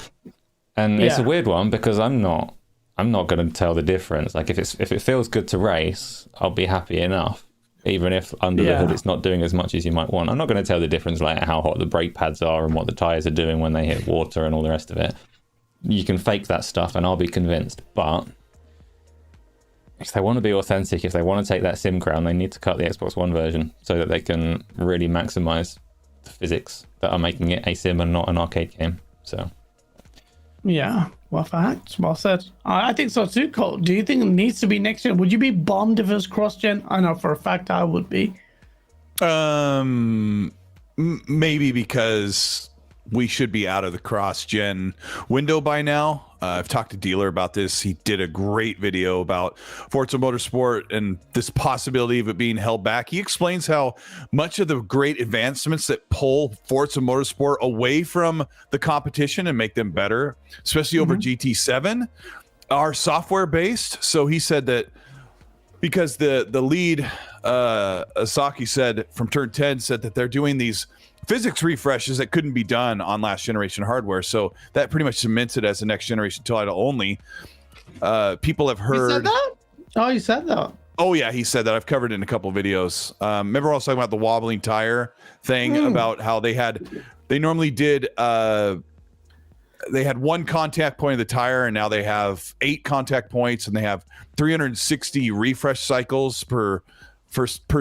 And it's a weird one, because I'm not going to tell the difference. If it feels good to race, I'll be happy enough, even if under the hood it's not doing as much as you might want. I'm not going to tell the difference, how hot the brake pads are and what the tires are doing when they hit water and all the rest of it. You can fake that stuff and I'll be convinced. But if they want to be authentic, if they want to take that sim crown, they need to cut the Xbox One version so that they can really maximize the physics that are making it a sim and not an arcade game. So yeah, well said. I think so too, Colt. Do you think it needs to be next gen? Would you be bummed if it was cross gen? I know for a fact I would be. maybe because we should be out of the cross-gen window by now. I've talked to Dealer about this. He did a great video about Forza Motorsport and this possibility of it being held back. He explains how much of the great advancements that pull Forza Motorsport away from the competition and make them better, especially over GT7, are software-based. So he said that because the lead, Asaki said from Turn 10, said that they're doing these physics refreshes that couldn't be done on last generation hardware, so that pretty much cements it as a next generation title only. People have heard. You said that? Oh, you said that. Oh yeah, he said that. I've covered it in a couple of videos. Remember I was talking about the wobbling tire thing, about how they normally did. They had one contact point of the tire, and now they have 8 contact points, and they have 360 refresh cycles per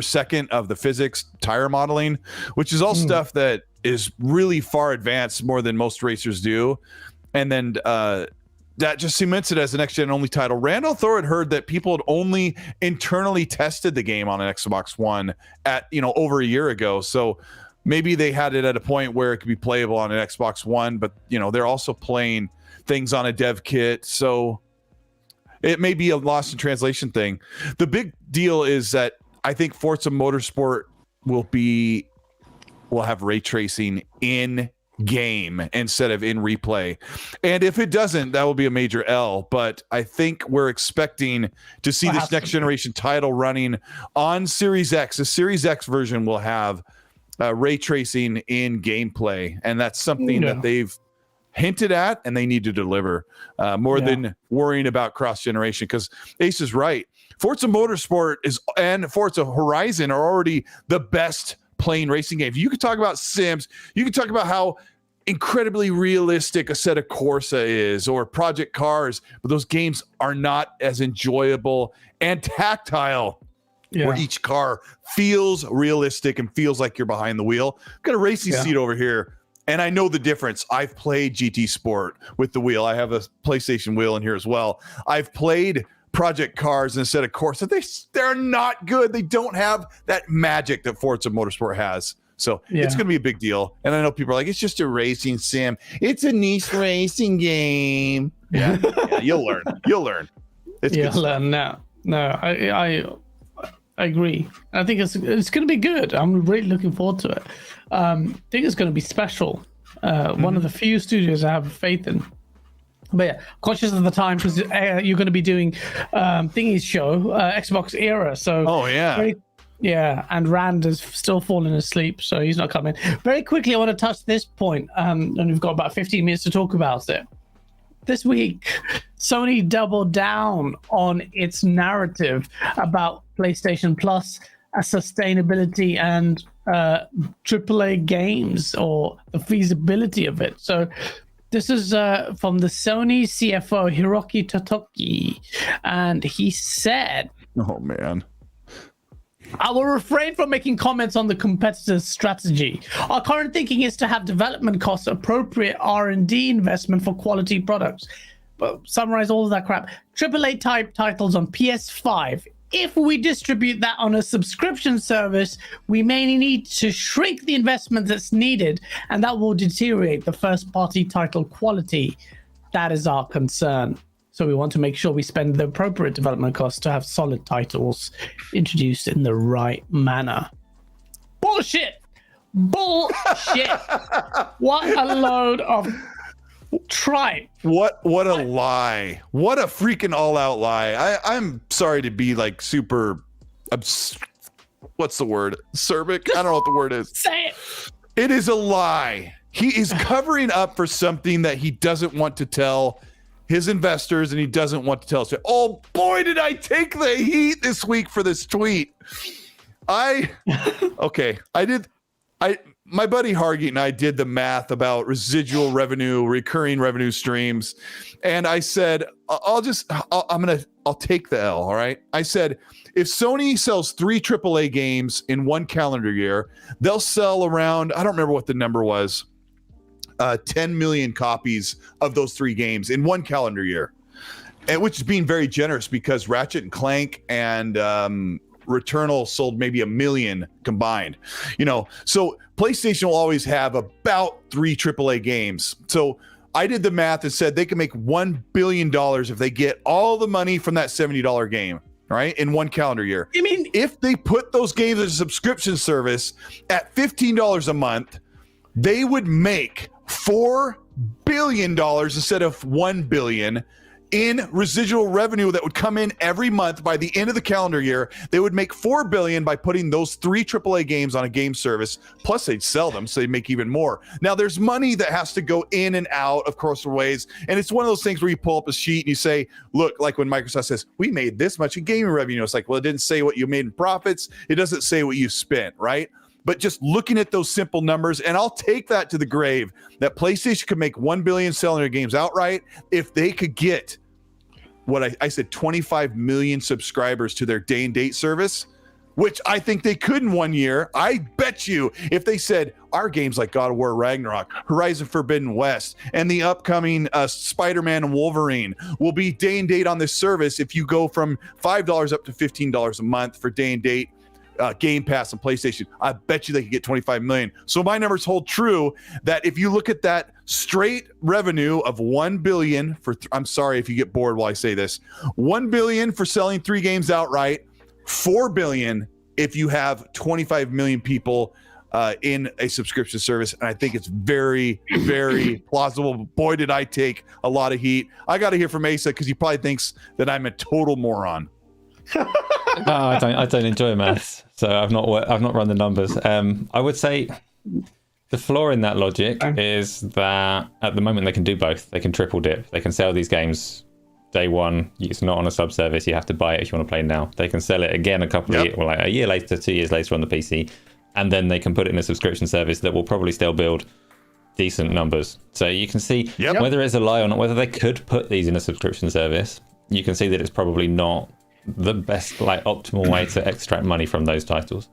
second of the physics tire modeling, which is all stuff that is really far advanced, more than most racers do. And then that just cements it as the next gen only title. Randall Thor had heard that people had only internally tested the game on an Xbox One at over a year ago. So maybe they had it at a point where it could be playable on an Xbox One, but they're also playing things on a dev kit. So it may be a lost in translation thing. The big deal is that I think Forza Motorsport will have ray tracing in game instead of in replay. And if it doesn't, that will be a major L. But I think we're expecting to see this next generation title running on Series X. The Series X version will have ray tracing in gameplay. And that's something that they've hinted at and they need to deliver more than worrying about cross-generation. Because Ace is right. Forza Motorsport and Forza Horizon are already the best playing racing games. You could talk about Sims. You could talk about how incredibly realistic Assetto Corsa is, or Project Cars, but those games are not as enjoyable and tactile. Where each car feels realistic and feels like you're behind the wheel. I've got a racing seat over here, and I know the difference. I've played GT Sport with the wheel. I have a PlayStation wheel in here as well. I've played Project Cars instead of Corsa. They're not good. They don't have that magic that Forza Motorsport has. So it's going to be a big deal. And I know people are like, it's just a racing sim. It's a niche racing game. Yeah, you'll learn. You'll learn. You'll learn now. No, I agree. I think it's going to be good. I'm really looking forward to it. I think it's going to be special. One of the few studios I have faith in. But yeah, conscious of the time because you're going to be doing Thingy's show, Xbox Era. So and Rand has still fallen asleep, so he's not coming. Very quickly, I want to touch this point, and we've got about 15 minutes to talk about it. This week, Sony doubled down on its narrative about PlayStation Plus, sustainability, and AAA games, or the feasibility of it. So this is from the Sony CFO, Hiroki Totoki, and he said, "Oh man, I will refrain from making comments on the competitor's strategy. Our current thinking is to have development costs appropriate R&D investment for quality products." But summarize all of that crap. AAA type titles on PS5. If we distribute that on a subscription service, we may need to shrink the investment that's needed, and that will deteriorate the first-party title quality. That is our concern. So we want to make sure we spend the appropriate development costs to have solid titles introduced in the right manner. Bullshit! Bullshit! What a load of tripe. What a lie. What a freaking all-out lie. I'm sorry to be like super what's the word? Acerbic? I don't know what the word is. Say it. It is a lie. He is covering up for something that he doesn't want to tell his investors, and he doesn't want to tell us. Oh boy, did I take the heat this week for this tweet. My buddy Hargate and I did the math about residual revenue, recurring revenue streams. And I said, I'll take the L. All right. I said, if Sony sells 3 AAA games in one calendar year, they'll sell around, I don't remember what the number was, 10 million copies of those 3 games in one calendar year. And which is being very generous because Ratchet and Clank and Returnal sold maybe 1 million combined. So PlayStation will always have about 3 AAA games. So I did the math and said they can make $1 billion if they get all the money from that $70 game, right, in 1 calendar year. I mean, if they put those games as a subscription service at $15 a month, they would make $4 billion instead of $1 billion in residual revenue that would come in every month. By the end of the calendar year, they would make $4 billion by putting those 3 AAA games on a game service. Plus, they'd sell them, so they'd make even more. Now, there's money that has to go in and out, of course, ways. And it's one of those things where you pull up a sheet and you say, look, like when Microsoft says, we made this much in gaming revenue. It's like, well, it didn't say what you made in profits. It doesn't say what you spent, right? But just looking at those simple numbers, and I'll take that to the grave, that PlayStation could make $1 billion selling their games outright if they could get what I said, 25 million subscribers to their day and date service, which I think they could in 1 year. I bet you if they said our games like God of War Ragnarok, Horizon Forbidden West, and the upcoming Spider-Man and Wolverine will be day and date on this service. If you go from $5 up to $15 a month for day and date, Game Pass and PlayStation, I bet you they could get 25 million. So my numbers hold true that if you look at that straight revenue of 1 billion for, I'm sorry if you get bored while I say this, 1 billion for selling 3 games outright, 4 billion if you have 25 million people in a subscription service. And I think it's very, very plausible. Boy, did I take a lot of heat. I got to hear from Asa because he probably thinks that I'm a total moron. No, I don't enjoy maths, so I've not run the numbers. I would say the flaw in that logic is that at the moment they can do both. They can triple dip. They can sell these games day one. It's not on a sub service. You have to buy it if you want to play now. They can sell it again a year later, 2 years later on the PC, and then they can put it in a subscription service that will probably still build decent numbers. So you can see whether it's a lie or not, whether they could put these in a subscription service. You can see that it's probably not the best, optimal way to extract money from those titles.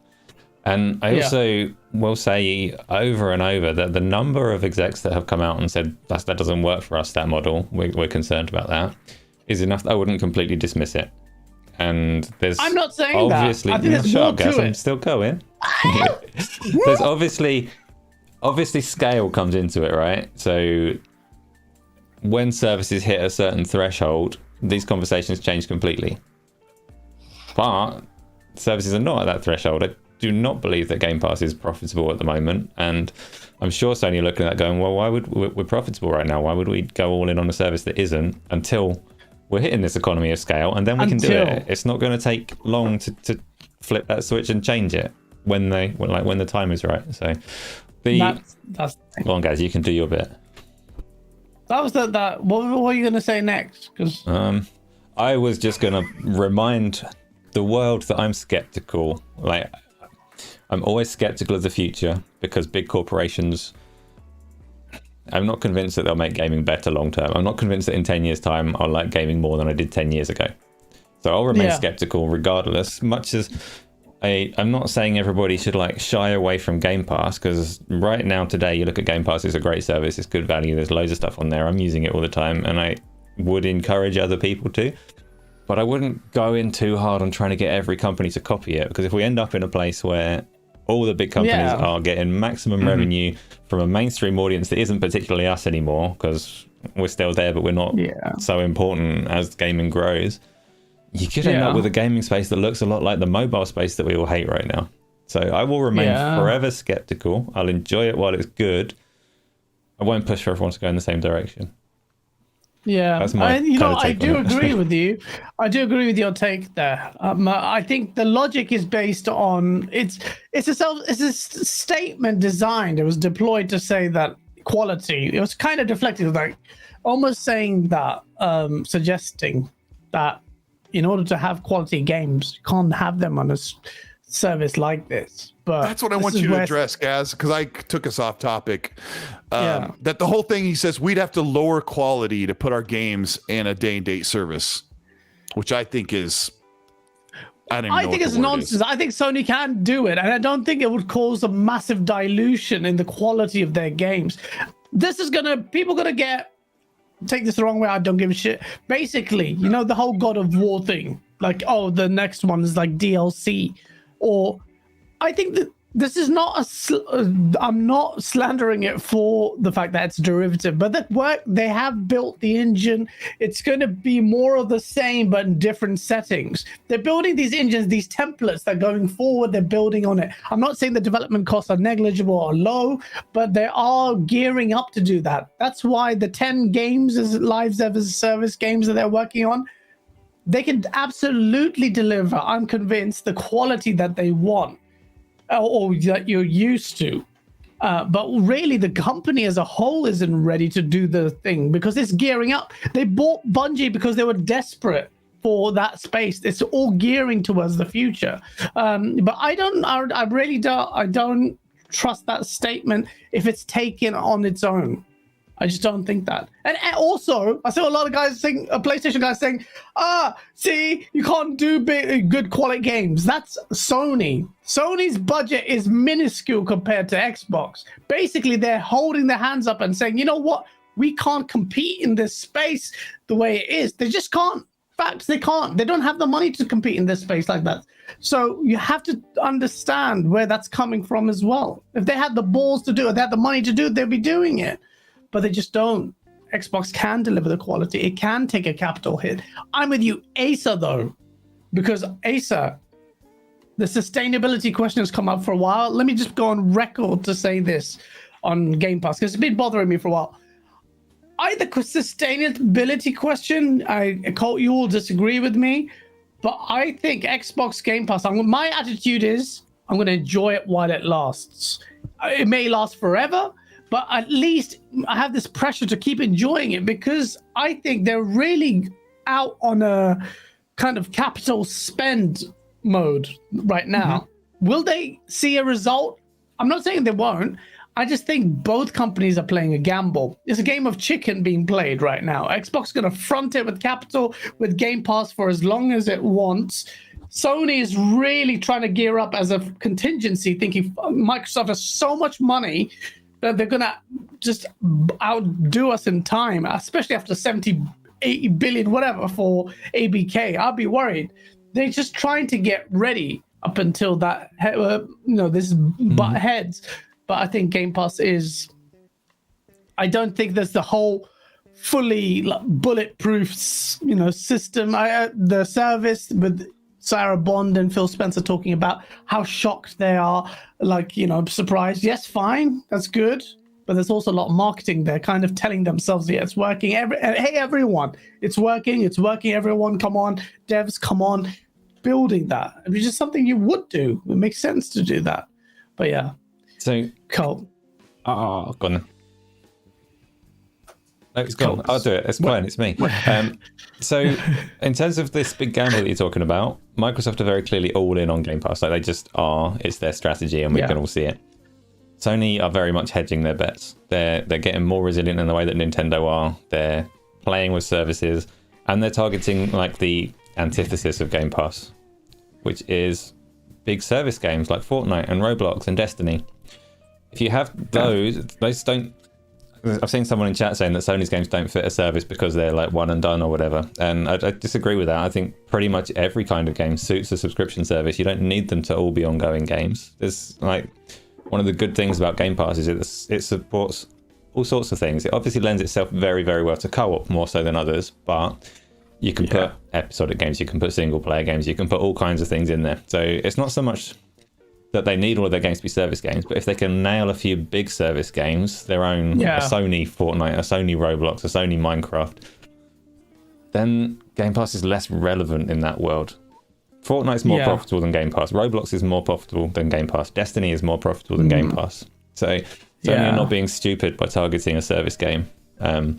And I also will say over and over that the number of execs that have come out and said that doesn't work for us, that model, we're concerned about that, is enough that I wouldn't completely dismiss it. And there's I'm not saying obviously, that. I think there's more to it. I'm still going. There's obviously scale comes into it, right? So when services hit a certain threshold, these conversations change completely. But services are not at that threshold. I do not believe that Game Pass is profitable at the moment, and I'm sure Sony are looking at that going, well, we're profitable right now. Why would we go all in on a service that isn't until we're hitting this economy of scale, and then we can do it. It's not going to take long to flip that switch and change it when the time is right. So that's go on, guys, you can do your bit. That was that. What were you going to say next? Because I was just going to remind the world that I'm skeptical. I'm always skeptical of the future because big corporations, I'm not convinced that they'll make gaming better long term. I'm not convinced that in 10 years time I'll like gaming more than I did 10 years ago. So I'll remain skeptical regardless, much as I'm not saying everybody should shy away from Game Pass, because right now today you look at Game Pass, it's a great service, it's good value, there's loads of stuff on there, I'm using it all the time, and I would encourage other people to. But I wouldn't go in too hard on trying to get every company to copy it, because if we end up in a place where all the big companies are getting maximum revenue from a mainstream audience that isn't particularly us anymore, because we're still there, but we're not so important as gaming grows, you could end up with a gaming space that looks a lot like the mobile space that we all hate right now. So I will remain forever skeptical. I'll enjoy it while it's good. I won't push for everyone to go in the same direction. Yeah, that's my I do agree with you. I do agree with your take there. I think the logic is based on it's a statement designed. It was deployed to say that quality. It was kind of deflected, almost saying that, suggesting that in order to have quality games, you can't have them on a service like this. But that's what I want you to address, Gaz, because I took us off topic. That the whole thing, he says we'd have to lower quality to put our games in a day and date service, which I think is, I think it's nonsense. I think Sony can do it, and I don't think it would cause a massive dilution in the quality of their games. This is people gonna take this the wrong way. I don't give a shit. Basically, the whole God of War thing. like, oh, the next one is like DLC, or I think that this is not I'm not slandering it for the fact that it's derivative, but they have built the engine. It's going to be more of the same, but in different settings. They're building these engines, these templates that going forward, they're building on it. I'm not saying the development costs are negligible or low, but they are gearing up to do that. That's why the 10 games as live service games that they're working on, they can absolutely deliver, I'm convinced, the quality that they want. Or that you're used to. But really, the company as a whole isn't ready to do the thing because it's gearing up. They bought Bungie because they were desperate for that space. It's all gearing towards the future. But I really don't trust that statement if it's taken on its own. I just don't think that. And also, I saw a lot of guys saying, PlayStation guys saying, see, you can't do good quality games. That's Sony. Sony's budget is minuscule compared to Xbox. Basically, they're holding their hands up and saying, you know what? We can't compete in this space the way it is. They just can't. Facts, they can't. They don't have the money to compete in this space like that. So you have to understand where that's coming from as well. If they had the balls to do it, they had the money to do it, they'd be doing it. But they just don't. Xbox can deliver the quality. It can take a capital hit. I'm with you, Acer, though, because Acer, the sustainability question has come up for a while. Let me just go on record to say this on Game Pass, because it's been bothering me for a while. The sustainability question, Colt, you will disagree with me, but I think Xbox Game Pass, my attitude is I'm going to enjoy it while it lasts. It may last forever, but at least I have this pressure to keep enjoying it because I think they're really out on a kind of capital spend mode right now. Mm-hmm. Will they see a result? I'm not saying they won't. I just think both companies are playing a gamble. It's a game of chicken being played right now. Xbox is going to front it with capital, with Game Pass for as long as it wants. Sony is really trying to gear up as a contingency, thinking Microsoft has so much money that they're going to just outdo us in time, especially after 70, 80 billion, whatever, for ABK. I'll be worried. They're just trying to get ready up until that, this butt heads. But I think Game Pass is, I don't think there's the whole fully bulletproof, system. The service with Sarah Bond and Phil Spencer talking about how shocked they are, surprised. Yes, fine, that's good. But there's also a lot of marketing there, kind of telling themselves, yeah, it's working. Hey, everyone, it's working, everyone, come on. Devs, come on. Building that. It's just something you would do. It makes sense to do that. But yeah. So, Colt. Oh, gone. No, it's gone. I'll do it. It's fine. It's me. So, in terms of this big gamble that you're talking about, Microsoft are very clearly all in on Game Pass. Like, they just are. It's their strategy, and we can all see it. Sony are very much hedging their bets. They're getting more resilient in the way that Nintendo are. They're playing with services, and they're targeting like the antithesis of Game Pass, which is big service games like Fortnite and Roblox and Destiny. If you have those don't. I've seen someone in chat saying that Sony's games don't fit a service because they're like one and done or whatever, and I disagree with that. I think pretty much every kind of game suits a subscription service. You don't need them to all be ongoing games. There's like one of the good things about Game Pass is it supports all sorts of things. It obviously lends itself very, very well to co-op, more so than others, but you can put episodic games, you can put single player games, you can put all kinds of things in there. So it's not so much that they need all of their games to be service games, but if they can nail a few big service games, their own, a Sony Fortnite, a Sony Roblox, a Sony Minecraft, then Game Pass is less relevant in that world. Fortnite's more profitable than Game Pass. Roblox is more profitable than Game Pass. Destiny is more profitable than Game Pass. So Sony are not being stupid by targeting a service game. But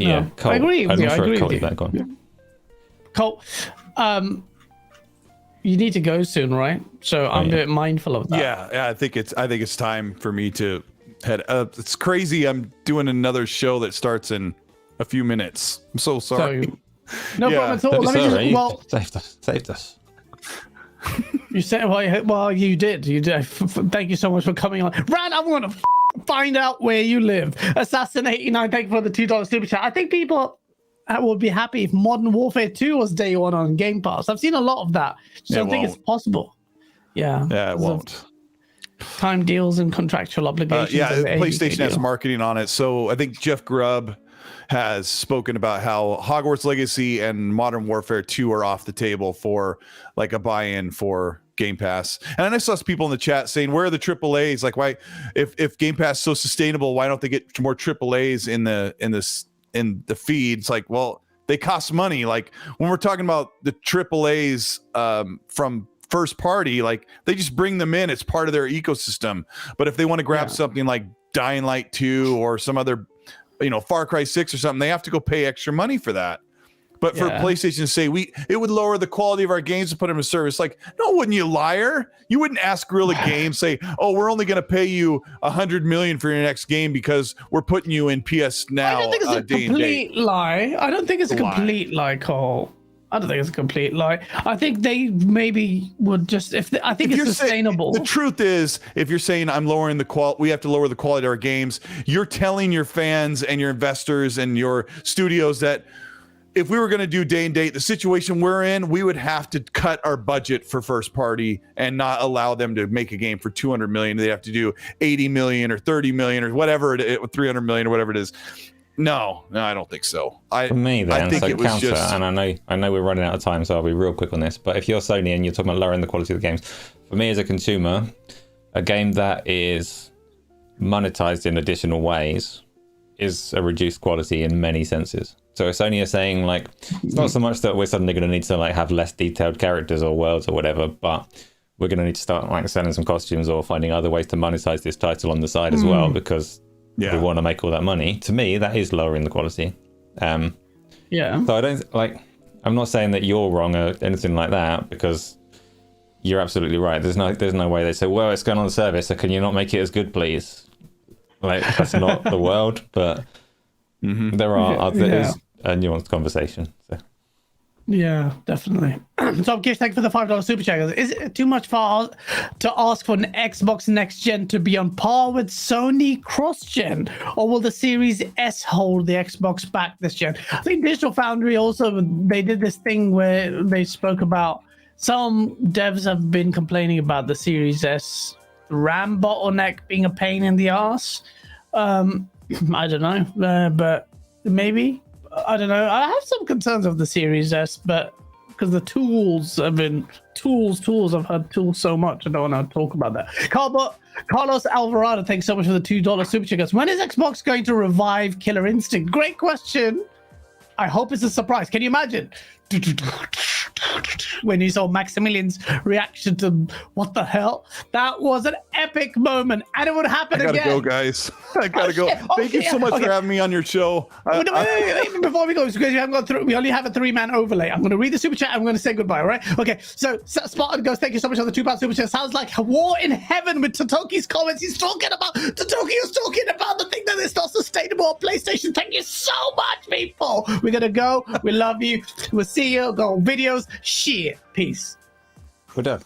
yeah, Colt, I agree with you. I agree with you. Colt, you need to go soon, right? So I'm a bit mindful of that. Yeah, I think it's time for me to head up. It's crazy. I'm doing another show that starts in a few minutes. I'm so sorry. No problem at all. Let me saved us. You said, well, you did. You did. Thank you so much for coming on. Rand, I want to find out where you live. Assassin89, thank you for the $2 super chat. I think people I would be happy if Modern Warfare 2 was day one on Game Pass. I've seen a lot of that. So I think it's possible. Yeah. Yeah, it won't. Time deals and contractual obligations. PlayStation has marketing on it. So I think Jeff Grubb has spoken about how Hogwarts Legacy and Modern Warfare 2 are off the table for like a buy-in for Game Pass. And I saw some people in the chat saying, where are the AAAs? Like, why, if Game Pass is so sustainable, why don't they get more AAAs in the feed? It's like, well, they cost money. Like when we're talking about the AAAs from first party, like they just bring them in. It's part of their ecosystem. But if they want to grab something like Dying Light 2 or some other, Far Cry 6 or something, they have to go pay extra money for that. But for PlayStation to say it would lower the quality of our games to put them in service, like, no, wouldn't you, liar? You wouldn't ask Guerrilla Games, say, oh, we're only going to pay you $100 million for your next game because we're putting you in PS Now. I don't think it's a complete lie. I don't think it's a complete lie, Cole. I don't think it's a complete lie. I think they maybe would just I think it's sustainable. The truth is, if you're saying I'm lowering the quality, we have to lower the quality of our games, you're telling your fans and your investors and your studios that if we were going to do day and date, the situation we're in, we would have to cut our budget for first party and not allow them to make a game for $200 million. They have to do 80 million or 30 million or whatever, 300 million or whatever it is. No, I don't think so. For me, then, I think it was just... and I know we're running out of time, so I'll be real quick on this. But if you're Sony and you're talking about lowering the quality of the games, for me as a consumer, a game that is monetized in additional ways is a reduced quality in many senses. So if Sony are saying, like, it's not so much that we're suddenly going to need to like have less detailed characters or worlds or whatever, but we're going to need to start like selling some costumes or finding other ways to monetize this title on the side as well, because we want to make all that money. To me, that is lowering the quality. So I don't I'm not saying that you're wrong or anything like that, because you're absolutely right. There's no way they say, well, it's going on the service, so can you not make it as good, please? Like, that's not the world, but there is a nuanced conversation. So. Yeah, definitely. So, Gish, thank you for the $5 super chat. Is it too much to ask for an Xbox next gen to be on par with Sony cross-gen, or will the Series S hold the Xbox back this gen? I think Digital Foundry also, they did this thing where they spoke about some devs have been complaining about the Series S RAM bottleneck being a pain in the ass. I don't know, but maybe. I don't know. I have some concerns of the Series S, but because the tools have been tools. I've had tools so much. I don't want to talk about that. Carlos Alvarado, thanks so much for the $2 super chat. When is Xbox going to revive Killer Instinct? Great question. I hope it's a surprise. Can you imagine? When you saw Maximilian's reaction to what the hell? That was an epic moment, and it would happen again. I gotta go, guys. I gotta go. Thank you so much for having me on your show. Wait, before we go, because we haven't gone through, we only have a 3-man overlay. I'm going to read the super chat. I'm going to say goodbye. All right? Okay. So Spartan goes, thank you so much for the £2 super chat. Sounds like a war in heaven with Totoki's comments. He's talking about Totoki was talking about the thing that is not sustainable on PlayStation. Thank you so much, people. We're gonna go. We love you. We'll see you. Go on videos. Shit. Peace. We're done.